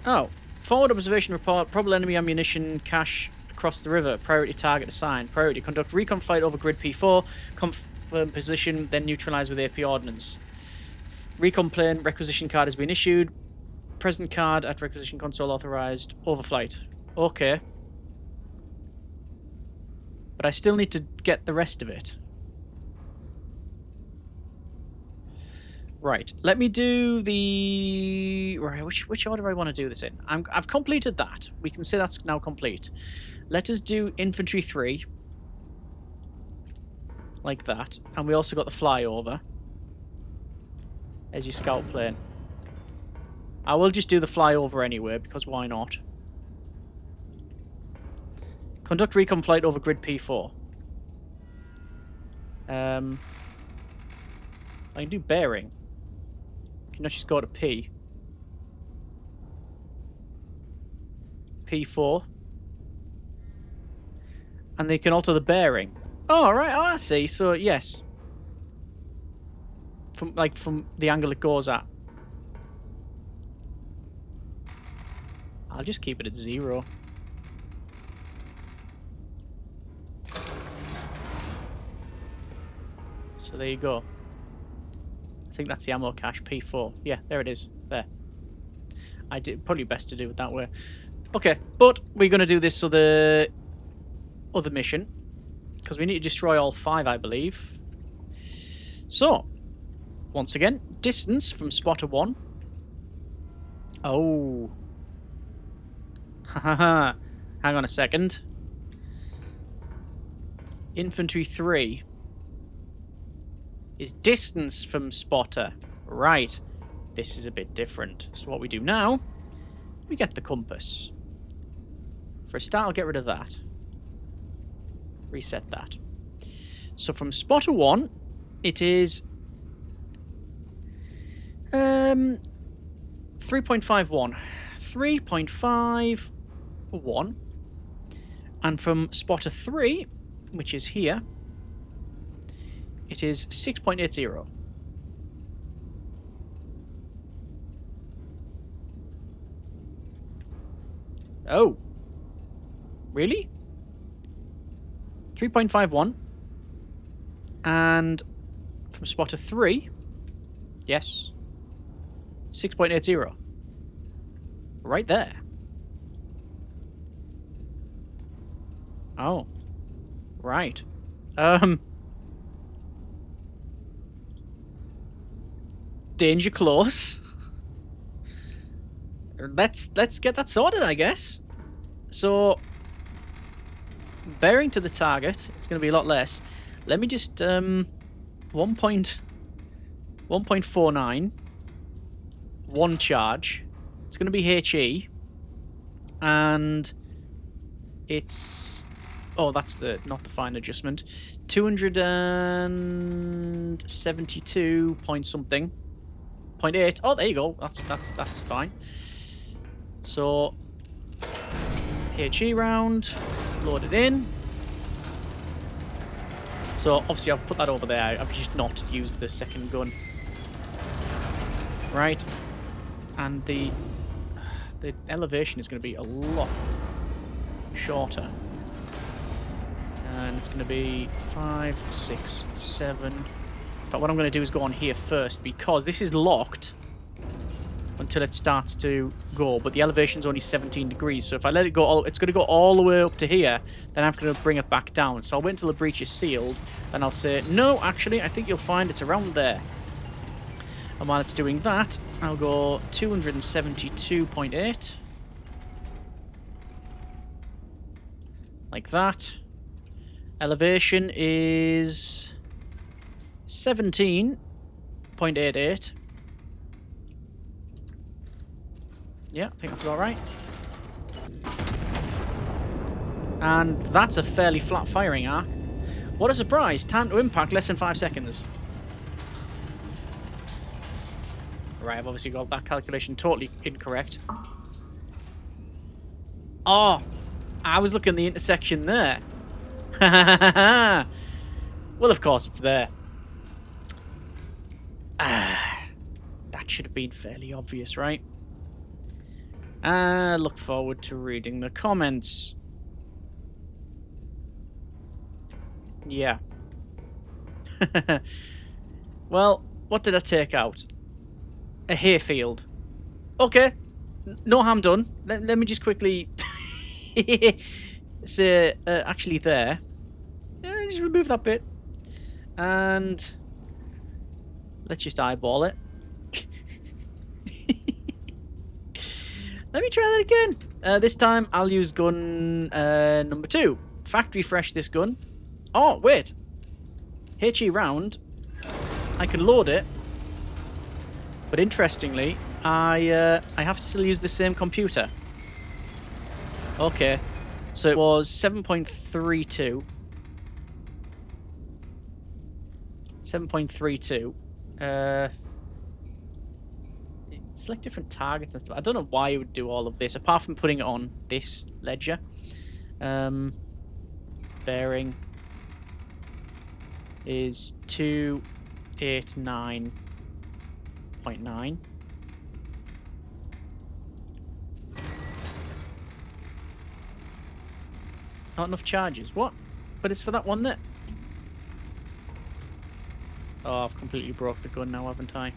Speaker 1: Oh, forward observation report. Probable enemy ammunition cache across the river. Priority target assigned. Priority conduct recon flight over grid P4. Confirm position, then neutralize with AP ordnance. Recon plane requisition card has been issued. Present card at requisition console authorized. Overflight. Okay. But I still need to get the rest of it. Right. Let me do the... Right, which order I want to do this in? I've completed that. We can say that's now complete. Let us do infantry 3. Like that. And we also got the flyover. There's your scout plane. I will just do the flyover anyway, because why not? Conduct recon flight over grid P4. I can do bearing. Can I just go to P? P4. And they can alter the bearing. Oh, right. Oh, I see. So, yes. From the angle it goes at. I'll just keep it at 0. So there you go. I think that's the ammo cache, P4. Yeah, there it is. There. I did probably best to do it that way. Okay, but we're going to do this other mission. Because we need to destroy all 5, I believe. So, once again, distance from spotter 1. Oh. Haha. Hang on a second. Infantry 3 is distance from spotter. Right. This is a bit different. So what we do now, we get the compass. For a start, I'll get rid of that. Reset that. So from spotter 1, it is 3.51. 3.51. And from spotter 3, which is here, it is 6.80. Oh. Really? 3.51. And from spotter 3, yes, 6.80. Right there. Oh. Right. Danger close. Let's get that sorted, I guess. So, bearing to the target, it's going to be a lot less. Let me just 1.49, 1 charge. It's going to be HE, and it's that's not the fine adjustment. 272 point something. 0.8. Oh, there you go. That's fine. So HE round, load it in. So obviously I've put that over there. I've just not used the second gun. Right. And the elevation is going to be a lot shorter. And it's going to be 5, 6, 7. In fact, what I'm going to do is go on here first, because this is locked until it starts to go, but the elevation's only 17 degrees, so if I let it go, it's going to go all the way up to here, then I'm going to bring it back down. So I'll wait until the breach is sealed, then I'll say, no, actually, I think you'll find it's around there. And while it's doing that, I'll go 272.8. Like that. Elevation is 17.88. Yeah, I think that's about right. And that's a fairly flat firing arc. What a surprise! Time to impact, less than 5 seconds. Right, I've obviously got that calculation totally incorrect. Oh! I was looking at the intersection there. Well, of course it's there. That should have been fairly obvious, right? Look forward to reading the comments. Yeah. Well, what did I take out? A hayfield. Okay. No harm done. Let me just quickly say, actually there. Just remove that bit. And let's just eyeball it. Let me try that again. This time I'll use gun number 2. Factory fresh this gun. Oh, wait. HE round. I can load it. But interestingly, I have to still use the same computer. Okay. So it was 7.32. 7.32. Select different targets and stuff. I don't know why you would do all of this, apart from putting it on this ledger. Bearing is 289.9. Not enough charges. What? But it's for that one there. Oh, I've completely broke the gun now, haven't I?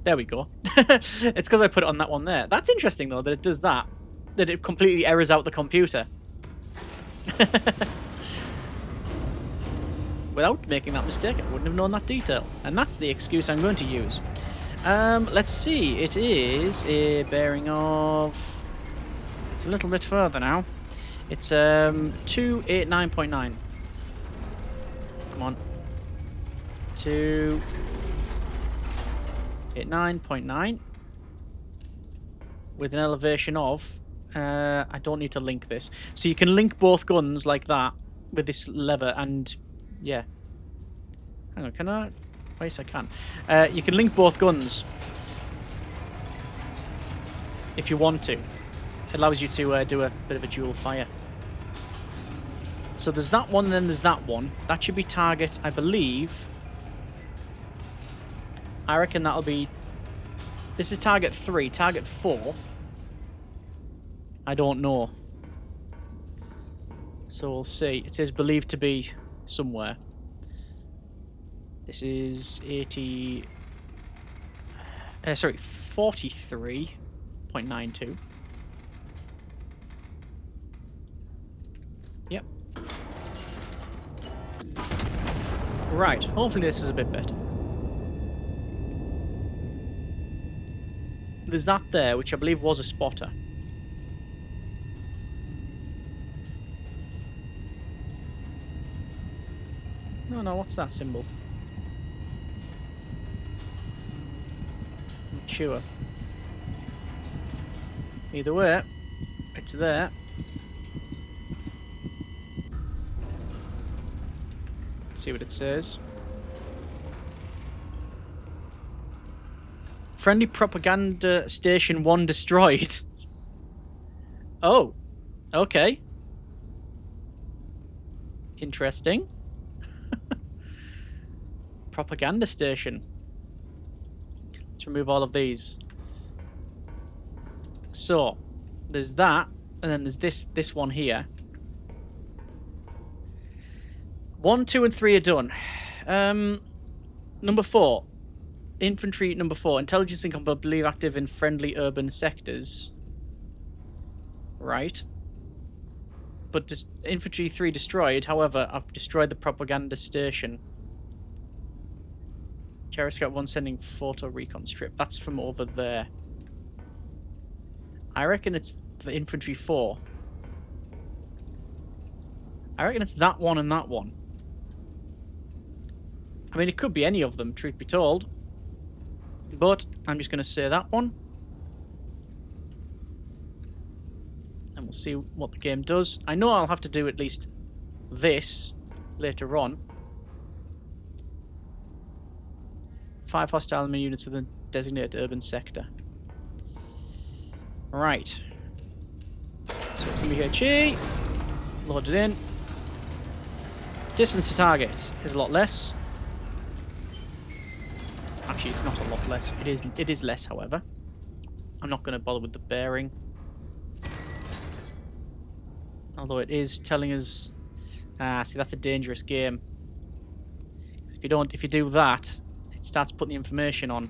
Speaker 1: There we go. It's because I put it on that one there. That's interesting, though, that it does that. That it completely errors out the computer. Without making that mistake, I wouldn't have known that detail. And that's the excuse I'm going to use. Let's see. It is a bearing of... It's a little bit further now. It's 289.9. Come on. 289.9 with an elevation of... I don't need to link this. So you can link both guns like that with this lever and... Yeah. Hang on, can I? Yes, I can. You can link both guns if you want to. It allows you to do a bit of a dual fire. So there's that one, and then there's that one. That should be target, I believe. I reckon that'll be... This is target 3. Target 4. I don't know. So we'll see. It says believed to be somewhere. This is 43.92. Yep. Right, hopefully this is a bit better. There's that there, which I believe was a spotter. No, what's that symbol? Not sure. Either way, it's there. Let's see what it says. Friendly propaganda station 1 destroyed. Oh, okay. Interesting. Propaganda station. Let's remove all of these. So, there's that, and then there's this one here. 1, 2, and 3 are done. Number 4. Infantry number 4. Intelligence and combat believe active in friendly urban sectors. Right. But infantry 3 destroyed. However, I've destroyed the propaganda station. Gyroscope 1 sending photo recon strip. That's from over there. I reckon it's the infantry 4. I reckon it's that one and that one. I mean, it could be any of them, truth be told. But I'm just going to say that one. And we'll see what the game does. I know I'll have to do at least this later on. 5 hostile enemy units within designated urban sector. Right. So it's going to be here. Chi. Loaded in. Distance to target is a lot less. Actually, it's not a lot less. It is less, however. I'm not going to bother with the bearing. Although it is telling us... see, that's a dangerous game. If you do that, it starts putting the information on.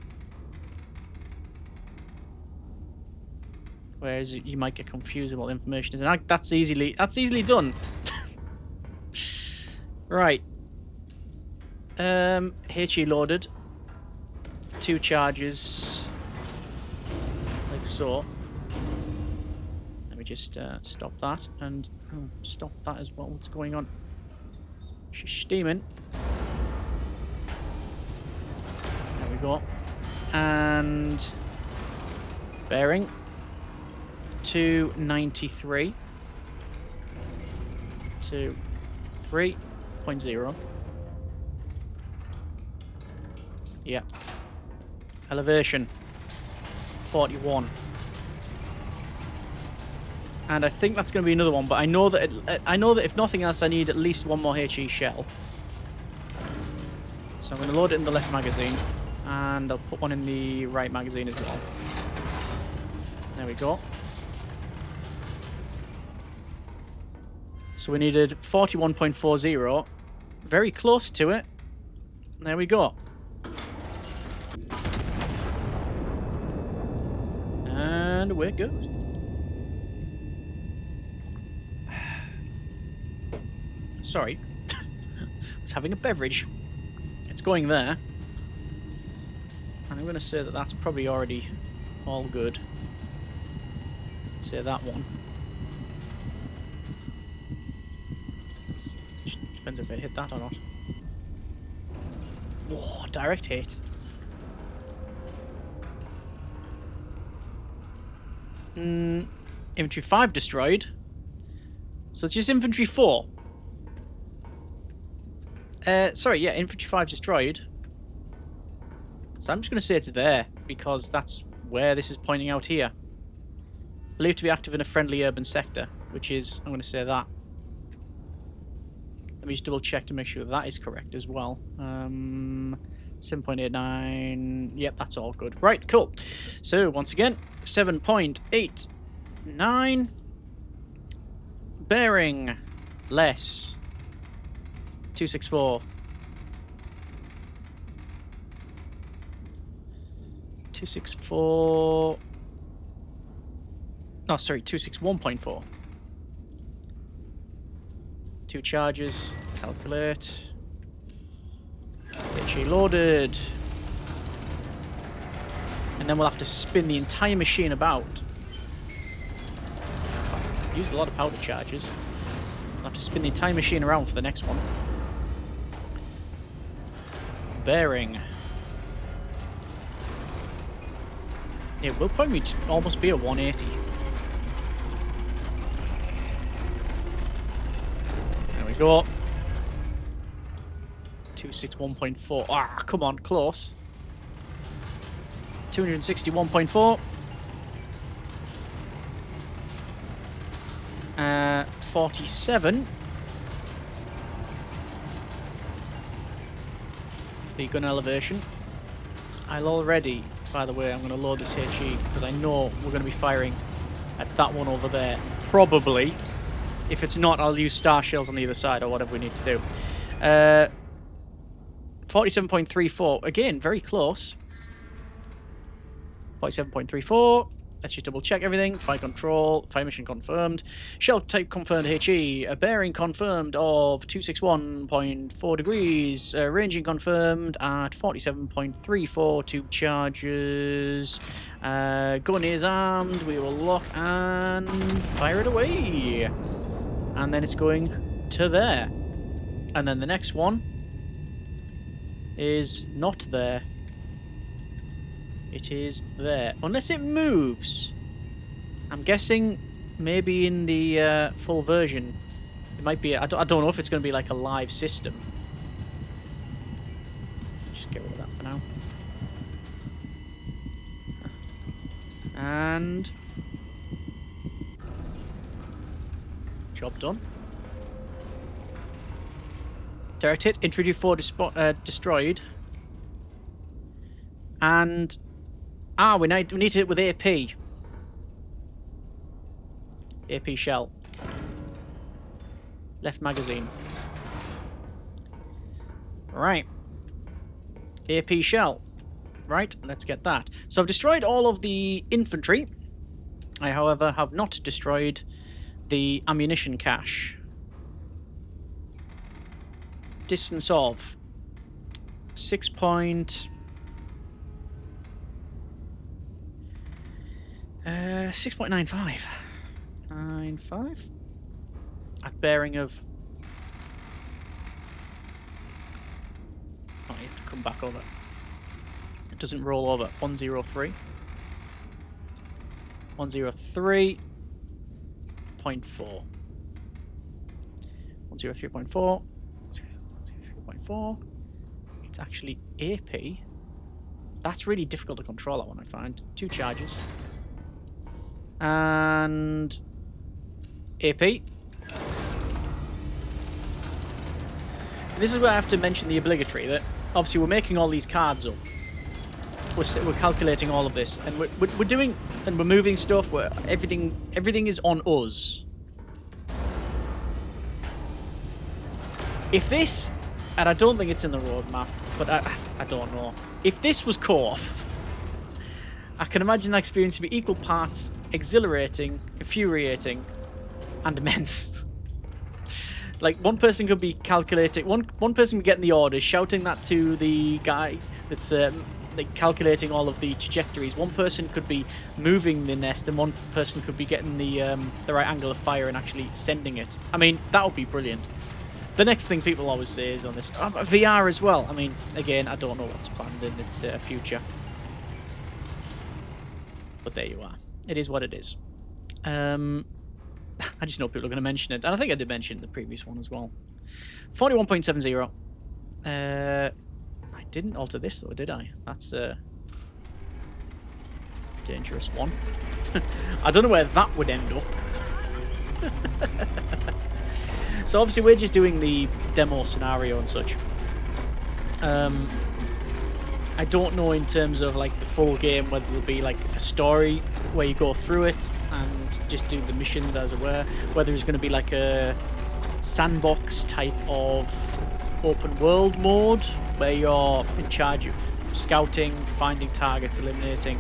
Speaker 1: Whereas you might get confused with what the information is. And that's easily done. Right. HE loaded. 2 charges. Like so. Let me just stop that. And stop that as well. What's going on? She's steaming. There we go. And... bearing. 293 to 3.0. Yeah. Elevation 41. And I think that's going to be another one, but I know that if nothing else, I need at least one more HE shell. So I'm going to load it in the left magazine, and I'll put one in the right magazine as well. There we go. So we needed 41.40. Very close to it. There we go. And away it goes. Sorry. I was having a beverage. It's going there. And I'm going to say that that's probably already all good. Let's say that one. Depends if I hit that or not. Whoa, direct hit. Infantry 5 destroyed. So it's just infantry 4. Sorry, yeah, infantry 5 destroyed. So I'm just going to say it's there, because that's where this is pointing out here. Believed to be active in a friendly urban sector, which is, I'm going to say that. Let me just double check to make sure that is correct as well. 7.89. Yep, that's all good. Right, cool. So, once again, 7.89. Bearing less. 264. 264. No, sorry, 261.4. 2 charges. Calculate. HE loaded. And then we'll have to spin the entire machine about. Used a lot of powder charges. We'll have to spin the entire machine around for the next one. Bearing. It will probably almost be a 180. There we go. 261.4. Ah, come on, close. 261.4. 47. the gun elevation. I'll already, by the way, I'm going to load this HE because I know we're going to be firing at that one over there. Probably. If it's not, I'll use star shells on the other side or whatever we need to do. 47.34. Again, very close. 47.34. Let's just double check everything. Fire control. Fire mission confirmed. Shell type confirmed HE. A bearing confirmed of 261.4 degrees. Ranging confirmed at 47.34. Tube charges. Gun is armed. We will lock and fire it away. And then it's going to there. And then the next one is not there. It is there. Unless it moves. I'm guessing maybe in the full version. It might be... I don't know if it's going to be like a live system. Just get rid of that for now. And... job done. Direct hit. Introduce 4 destroyed. And... we need to hit it with AP. AP shell. Left magazine. Right. AP shell. Right, let's get that. So I've destroyed all of the infantry. I, however, have not destroyed the ammunition cache. Distance of 6.95 95 at bearing of... oh, you have to come back over. It doesn't roll over. 103 103.4 103.4 103.4. It's actually AP. That's really difficult to control, that one, I find. 2 charges. And... AP. This is where I have to mention the obligatory, that obviously we're making all these cards up. We're calculating all of this, and we're doing, and we're moving stuff where everything is on us. If this, and I don't think it's in the roadmap, but I don't know. If this was co-op, I can imagine that experience to be equal parts exhilarating, infuriating, and immense. Like, one person could be calculating, one person could get in the orders, shouting that to the guy that's like calculating all of the trajectories. One person could be moving the nest, and one person could be getting the right angle of fire and actually sending it. I mean, that would be brilliant. The next thing people always say is on this, VR as well. I mean, again, I don't know what's planned in its future. But there you are. It is what it is. I just know people are going to mention it. And I think I did mention the previous one as well. 41.70. I didn't alter this though, did I? That's a dangerous one. I don't know where that would end up. So obviously we're just doing the demo scenario and such. I don't know in terms of like the full game whether there'll be like a story where you go through it and just do the missions as it were, whether it's going to be like a sandbox type of open world mode where you're in charge of scouting, finding targets, eliminating,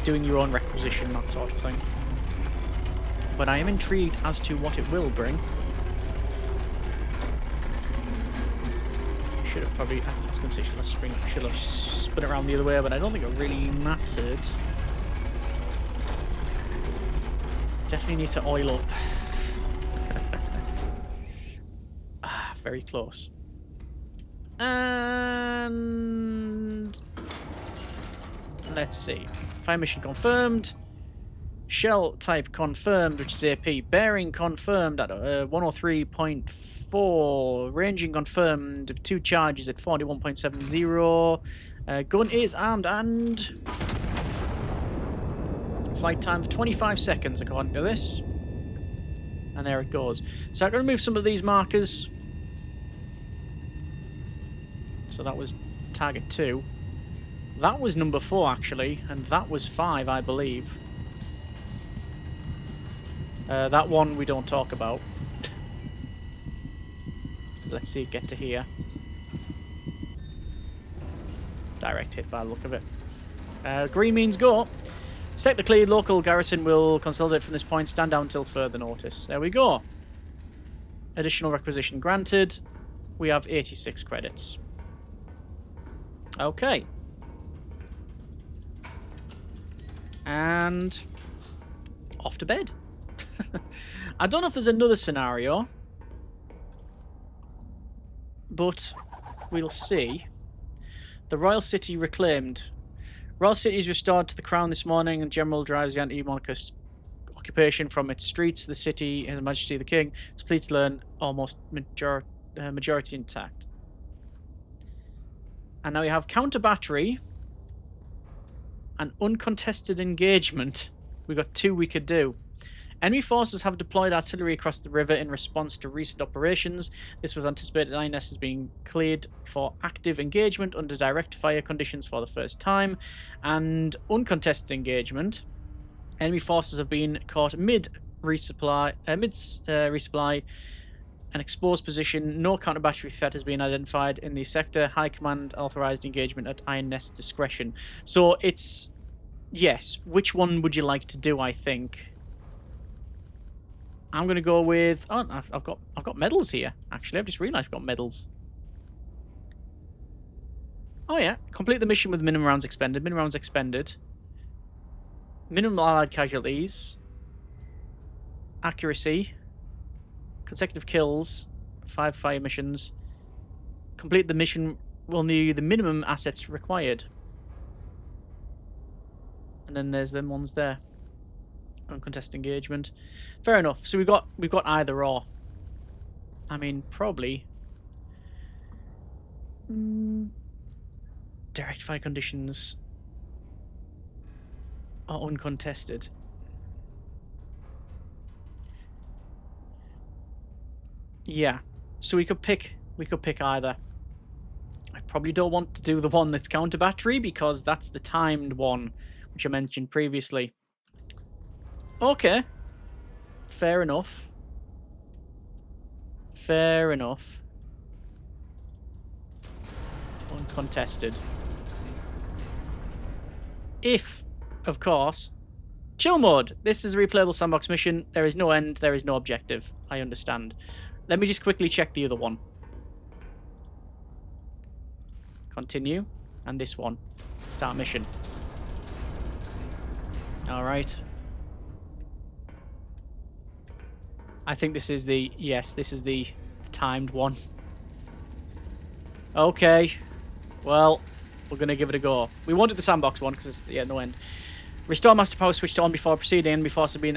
Speaker 1: doing your own requisition, that sort of thing. But I am intrigued as to what it will bring. Should have probably, I was going to say should have spun it around the other way, but I don't think it really mattered. Definitely need to oil up. Very close. And let's see. Fire mission confirmed. Shell type confirmed, which is AP. Bearing confirmed at 103.4. Ranging confirmed of 2 charges at 41.70. Gun is armed and flight time of 25 seconds according to this. And there it goes. So I'm going to move some of these markers. So that was target 2. That was number 4, actually, and that was 5, I believe. That one we don't talk about. Let's see it get to here. Direct hit by the look of it. Green means go. Sector cleared. Local garrison will consolidate from this point. Stand down until further notice. There we go. Additional requisition granted. We have 86 credits. Okay. And off to bed. I don't know if there's another scenario, but we'll see. The Royal City reclaimed. Royal City is restored to the crown this morning, and General drives the anti-monarchist occupation from its streets. The city, His Majesty the King, is pleased to learn almost majority intact. And now we have counter battery and uncontested engagement. We've got 2 we could do. Enemy forces have deployed artillery across the river in response to recent operations. This was anticipated. INS is being cleared for active engagement under direct fire conditions for the first time. And uncontested engagement. Enemy forces have been caught mid-resupply, an exposed position. No counter-battery threat has been identified in the sector. High Command authorized engagement at INS discretion. So it's... Yes. Which one would you like to do, I think? I'm going to go with... Oh, I've got medals here, actually. I've just realised I've got medals. Oh, yeah. Complete the mission with minimum rounds expended. Minimum rounds expended. Minimum allied casualties. Accuracy. Consecutive kills. 5 fire missions. Complete the mission will need the minimum assets required. And then there's them ones there. Uncontested engagement. Fair enough. So we've got either or. I mean, probably. Direct fire conditions are uncontested. Yeah. So we could pick either. I probably don't want to do the one that's counter battery because that's the timed one, which I mentioned previously. Okay. Fair enough. Fair enough. Uncontested. If, of course, chill mode. This is a replayable sandbox mission. There is no end. There is no objective. I understand. Let me just quickly check the other one. Continue. And this one. Start mission. Alright. I think this is the... Yes, this is the timed one. Okay. Well, we're going to give it a go. We wanted the sandbox one because it's... Yeah, no end. Restore master power switched on before proceeding. Enemy forces have been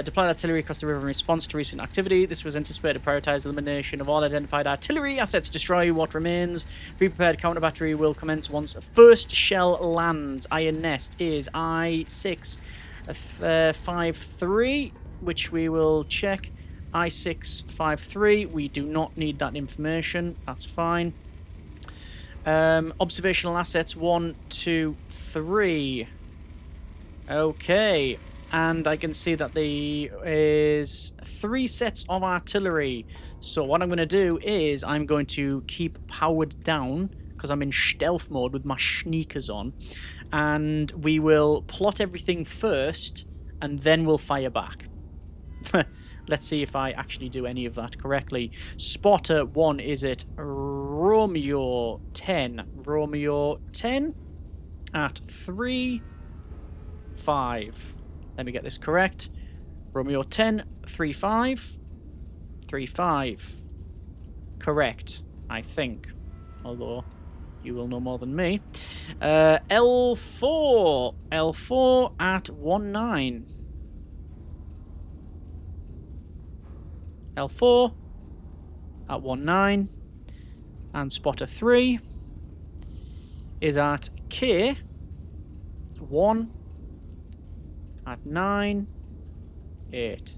Speaker 1: deployed artillery across the river in response to recent activity. This was anticipated to prioritize elimination of all identified artillery assets. Destroy what remains. Pre-prepared counter battery will commence once first shell lands. Iron Nest is I-653, which we will check. I-653. We do not need that information. That's fine. Observational assets 1, 2, 3. Okay, and I can see that there is 3 sets of artillery. So what I'm going to do is I'm going to keep powered down because I'm in stealth mode with my sneakers on. And we will plot everything first and then we'll fire back. Let's see if I actually do any of that correctly. Spotter 1 is at Romeo 10. Romeo 10 at 3, 5. Let me get this correct. Romeo 10, 3, 5. 3, 5. Correct, I think. Although, you will know more than me. L4. L4 at 1, 9. L4 at 1, 9. And spotter 3 is at K 1 at 9, 8.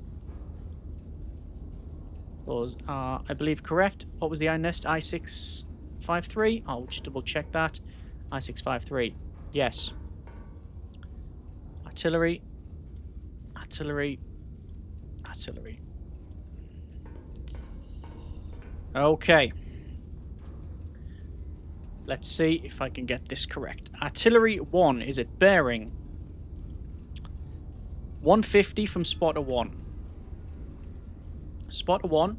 Speaker 1: Those are, I believe, correct. What was the I nest? I653? I'll just double check that. I-653. Yes. Artillery. Artillery. Artillery. Okay. Let's see if I can get this correct. Artillery 1 is at bearing 150 from spotter 1. Spotter 1.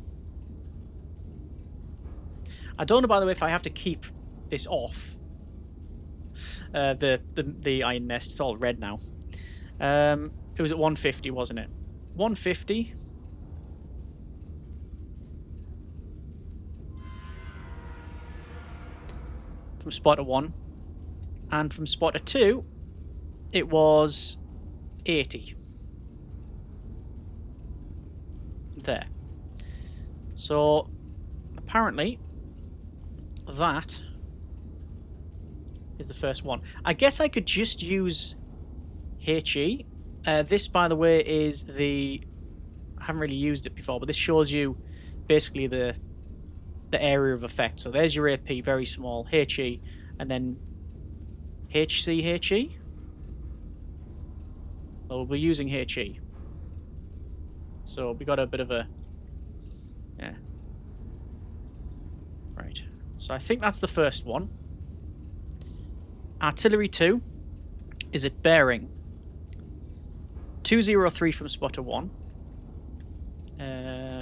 Speaker 1: I don't know, by the way, if I have to keep this off. The iron nest, it's all red now. It was at 150, wasn't it? 150. From spotter 1. And from spotter 2, it was 80. There. So, apparently, that is the first one. I guess I could just use HE. This, by the way, is the... I haven't really used it before, but this shows you basically the area of effect. So there's your AP, very small, HE, and then HE? Well, we're using HE. So we got a bit of a... Yeah. Right. So I think that's the first one. Artillery 2 is at bearing 203 from spotter 1.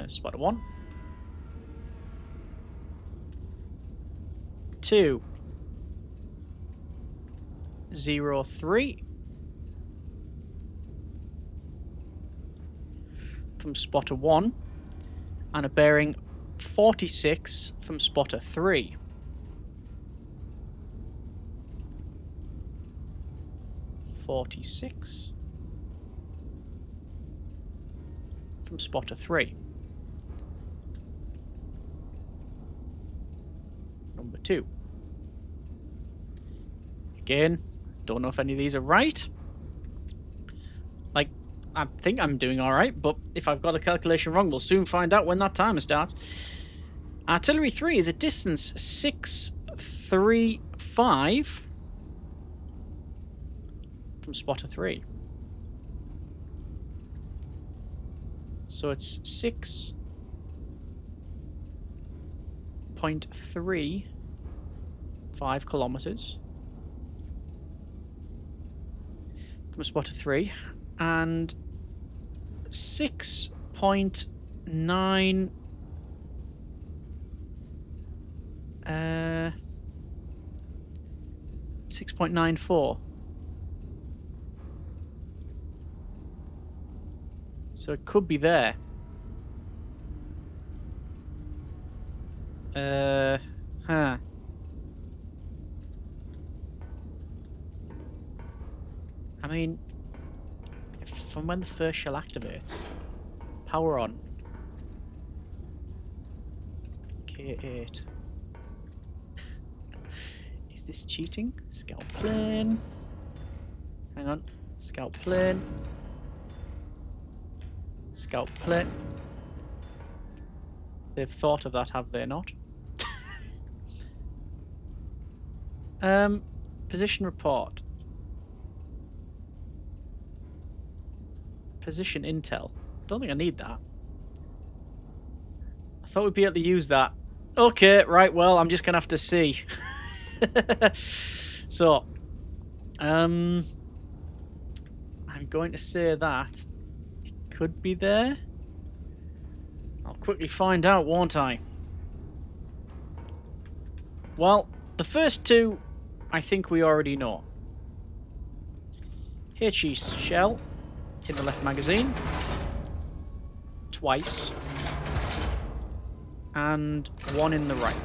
Speaker 1: Spotter 1. 203 from spotter 1, and a bearing 46 from spotter 3. From spotter 3. Number 2. Again, don't know if any of these are right. Like, I think I'm doing alright, but if I've got a calculation wrong, we'll soon find out when that timer starts. Artillery 3 is a distance 635 from spotter 3. So it's 6.35 kilometers from spotter 3, and 6.9 6.94. So it could be there. Huh. I mean, from when the first shell activates. Power on. K8. Is this cheating? Scout plane. Hang on. Scout plane. Scout plane. They've thought of that, have they not? Position report. Position intel. Don't think I need that. I thought we'd be able to use that. Okay, right, well, I'm just gonna have to see. So, I'm going to say that it could be there. I'll quickly find out, won't I? Well, the first two, I think we already know. HE shell in the left magazine. Twice. And one in the right.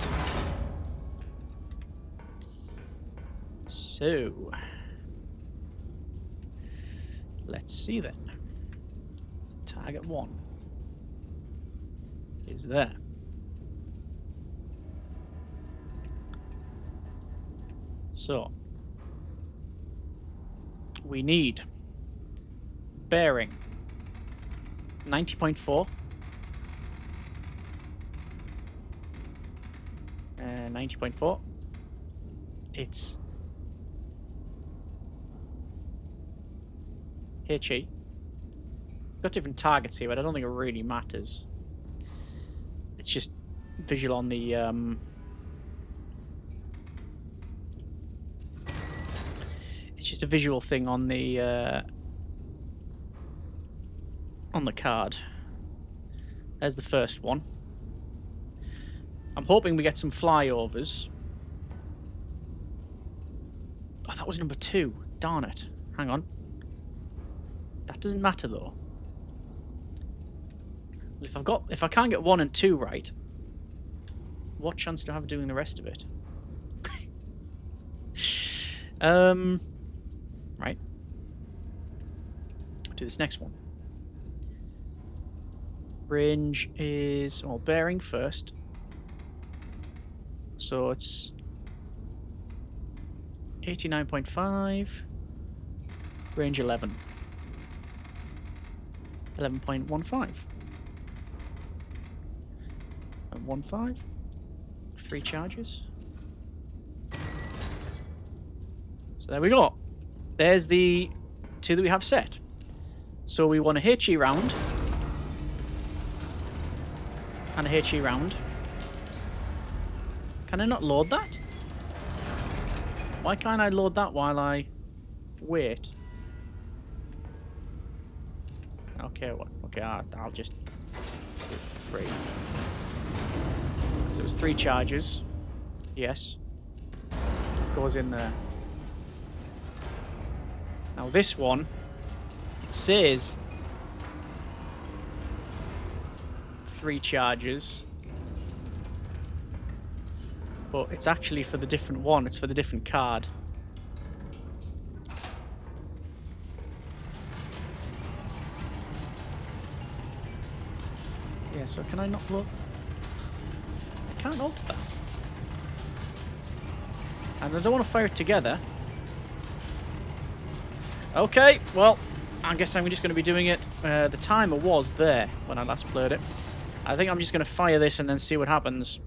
Speaker 1: So, let's see then. Target 1 is there. So, we need bearing 90.4. 90.4. It's HE. Got different targets here, but I don't think it really matters. It's just visual on the it's just a visual thing on the card. There's the first one. I'm hoping we get some flyovers. Oh, that was number 2. Darn it. Hang on. That doesn't matter though. If I can't get 1 and 2 right, what chance do I have of doing the rest of it? Right. Do this next one. Range is, well, bearing first. So it's 89.5. Range 11. 11.15. 15. 3 charges. So there we go. There's the 2 that we have set. So we want a HE round. And a HE round. Can I not load that? Why can't I load that while I wait? Okay, what? Okay, I'll just do 3. So it was 3 charges. Yes. Goes in there. Now this one, it says 3 charges. But it's actually for the different one. It's for the different card. Yeah, so can I not look? I can't alter that. And I don't want to fire it together. Okay, well, I guess I'm just going to be doing it. The timer was there when I last played it. I think I'm just going to fire this and then see what happens.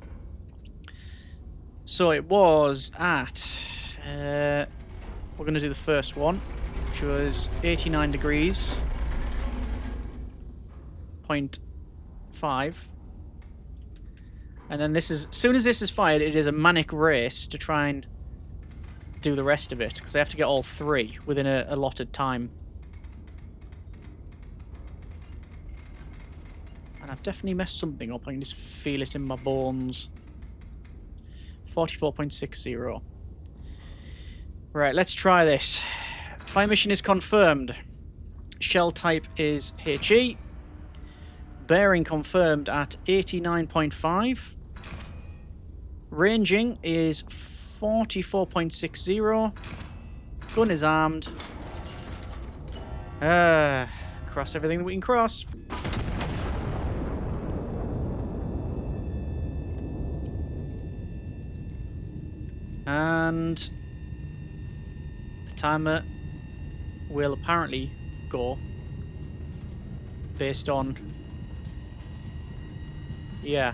Speaker 1: So it was at... we're going to do the first one, which was 89 degrees. 0.5. And then this is... As soon as this is fired, it is a manic race to try and do the rest of it, because I have to get all 3 within a allotted time. And I've definitely messed something up. I can just feel it in my bones. 44.60. Right, let's try this. Fire mission is confirmed. Shell type is HE. Bearing confirmed at 89.5. Ranging is 44.60. Gun is armed. Cross everything that we can cross. And the timer will apparently go based on, yeah,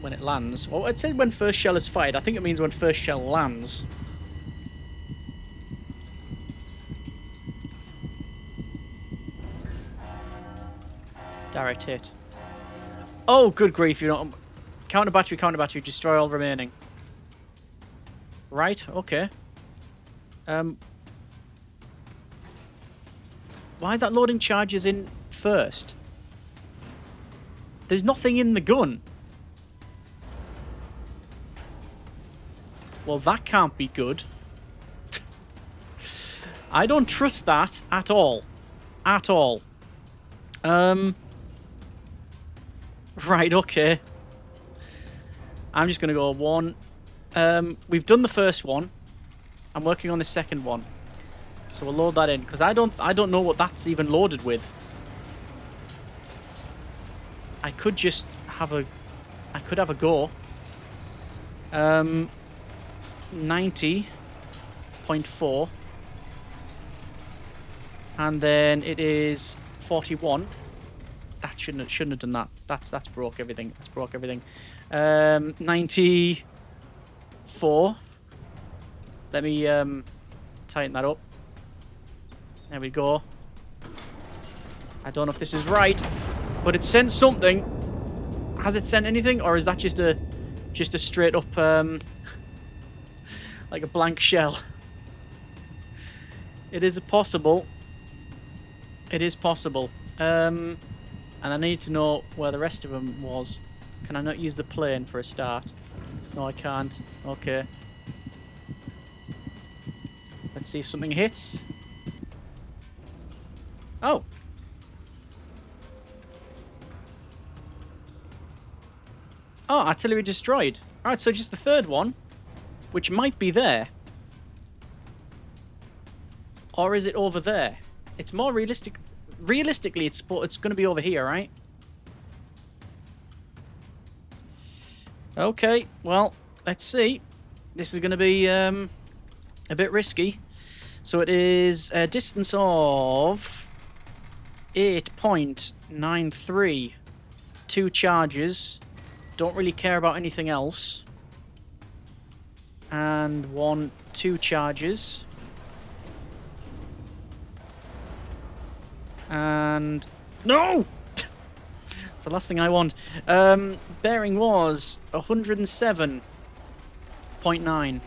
Speaker 1: when it lands. Well, it said when first shell is fired. I think it means when first shell lands. Direct hit. Oh, good grief, you know. Counter battery, destroy all remaining. Right, okay. Why is that loading charges in first? There's nothing in the gun. Well, that can't be good. I don't trust that at all. At all. Right, okay. I'm just gonna go 1. We've done the first one. I'm working on the second one. So we'll load that in, because I don't know what that's even loaded with. I could just have a go. 90.4. And then it is 41. That shouldn't have done that. That's broke everything. That's broke everything. 94. Let me tighten that up. There we go. I don't know if this is right, but it sent something. Has it sent anything, or is that just a straight up like a blank shell? It is possible. It is possible. And I need to know where the rest of them was. Can I not use the plane for a start? No, I can't. Okay. Let's see if something hits. Oh. Oh, artillery destroyed. Alright, so just the third one, which might be there. Or is it over there? It's more realistic. Realistically, it's going to be over here, right? Okay, well, let's see. This is going to be a bit risky. So it is a distance of 8.93. 2 charges. Don't really care about anything else. And 2 charges. And... No! That's the last thing I want. Bearing was 107.9.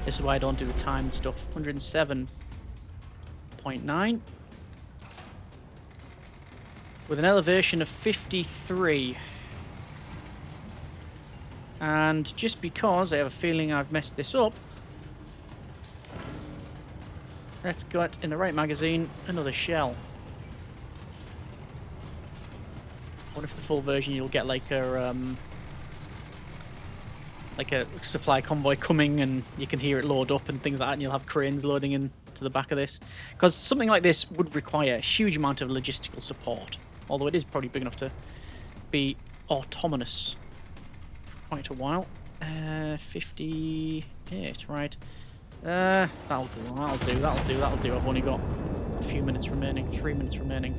Speaker 1: This is why I don't do the timed stuff. 107.9. With an elevation of 53. And just because I have a feeling I've messed this up, let's get in the right magazine another shell. What if the full version you'll get like a supply convoy coming and you can hear it load up and things like that, and you'll have cranes loading into the back of this? Because something like this would require a huge amount of logistical support, although it is probably big enough to be autonomous for quite a while. 58, right. That'll do. I've only got a few minutes remaining, 3 minutes remaining.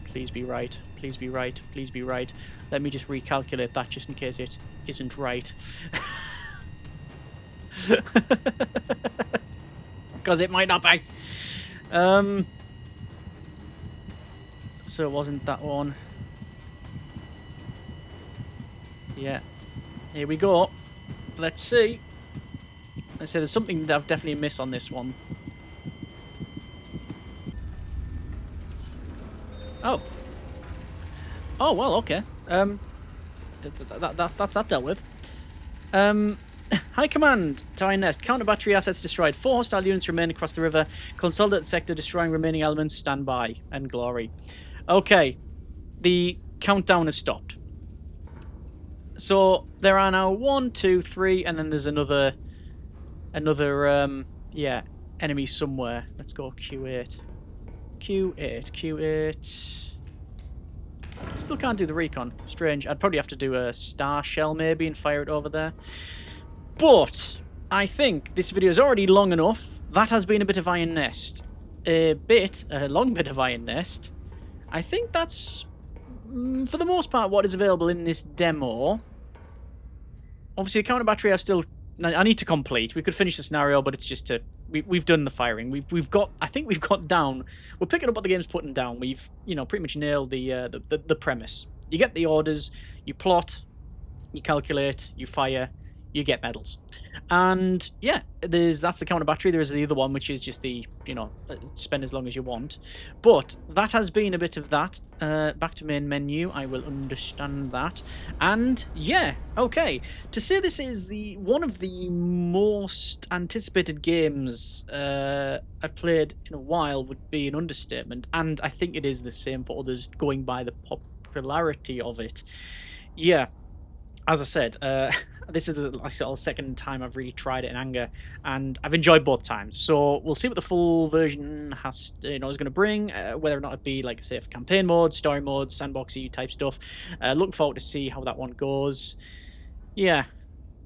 Speaker 1: Please be right. Please be right. Please be right. Let me just recalculate that just in case it isn't right. Because it might not be. So it wasn't that one. Yeah. Here we go. Let's see. Let's say there's something that I've definitely missed on this one. Oh. Oh, well, okay. That's that dealt with. High command to Iron Nest. Counter battery assets destroyed. 4 hostile units remain across the river. Consolidate the sector, destroying remaining elements. Stand by. And glory. Okay. The countdown has stopped. So there are now 1, 2, 3, and then there's another yeah, enemy somewhere. Let's go Q8. Q8. Still can't do the recon. Strange. I'd probably have to do a star shell maybe and fire it over there. But I think this video is already long enough. That has been a bit of Iron Nest. A long bit of Iron Nest. I think that's, for the most part, what is available in this demo. Obviously, the counter battery I need to complete. We could finish the scenario, but it's just to... We've done the firing. We've got... I think we've got down... We're picking up what the game's putting down. We've, pretty much nailed the premise. You get the orders, you plot, you calculate, you fire, you get medals. And, yeah, that's the counter battery. There is the other one, which is just the, spend as long as you want. But that has been a bit of that. Back to main menu. I will understand that. And, yeah, okay. To say this is one of the most anticipated games I've played in a while would be an understatement. And I think it is the same for others, going by the popularity of it. Yeah. As I said, this is the second time I've really tried it in anger, and I've enjoyed both times. So we'll see what the full version is going to bring, whether or not it be, like I say, campaign mode, story mode, sandboxy type stuff. Looking forward to see how that one goes. Yeah,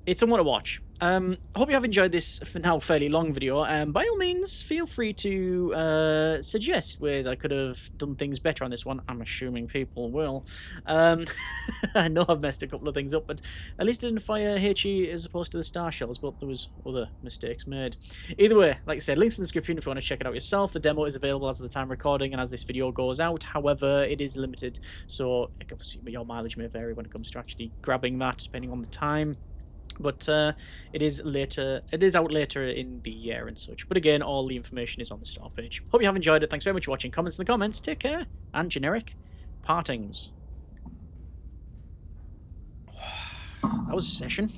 Speaker 1: it's someone to watch. I hope you have enjoyed this for now fairly long video. By all means, feel free to suggest ways I could have done things better on this one. I'm assuming people will. I know I've messed a couple of things up, but at least I didn't fire HE as opposed to the star shells, but there was other mistakes made. Either way, like I said, links in the description if you want to check it out yourself. The demo is available as of the time recording and as this video goes out. However, it is limited, so obviously your mileage may vary when it comes to actually grabbing that, depending on the time. But it is out later in the year and such. But again, all the information is on the store page. Hope you have enjoyed it. Thanks very much for watching. Comments in the comments. Take care. And generic partings. That was a session.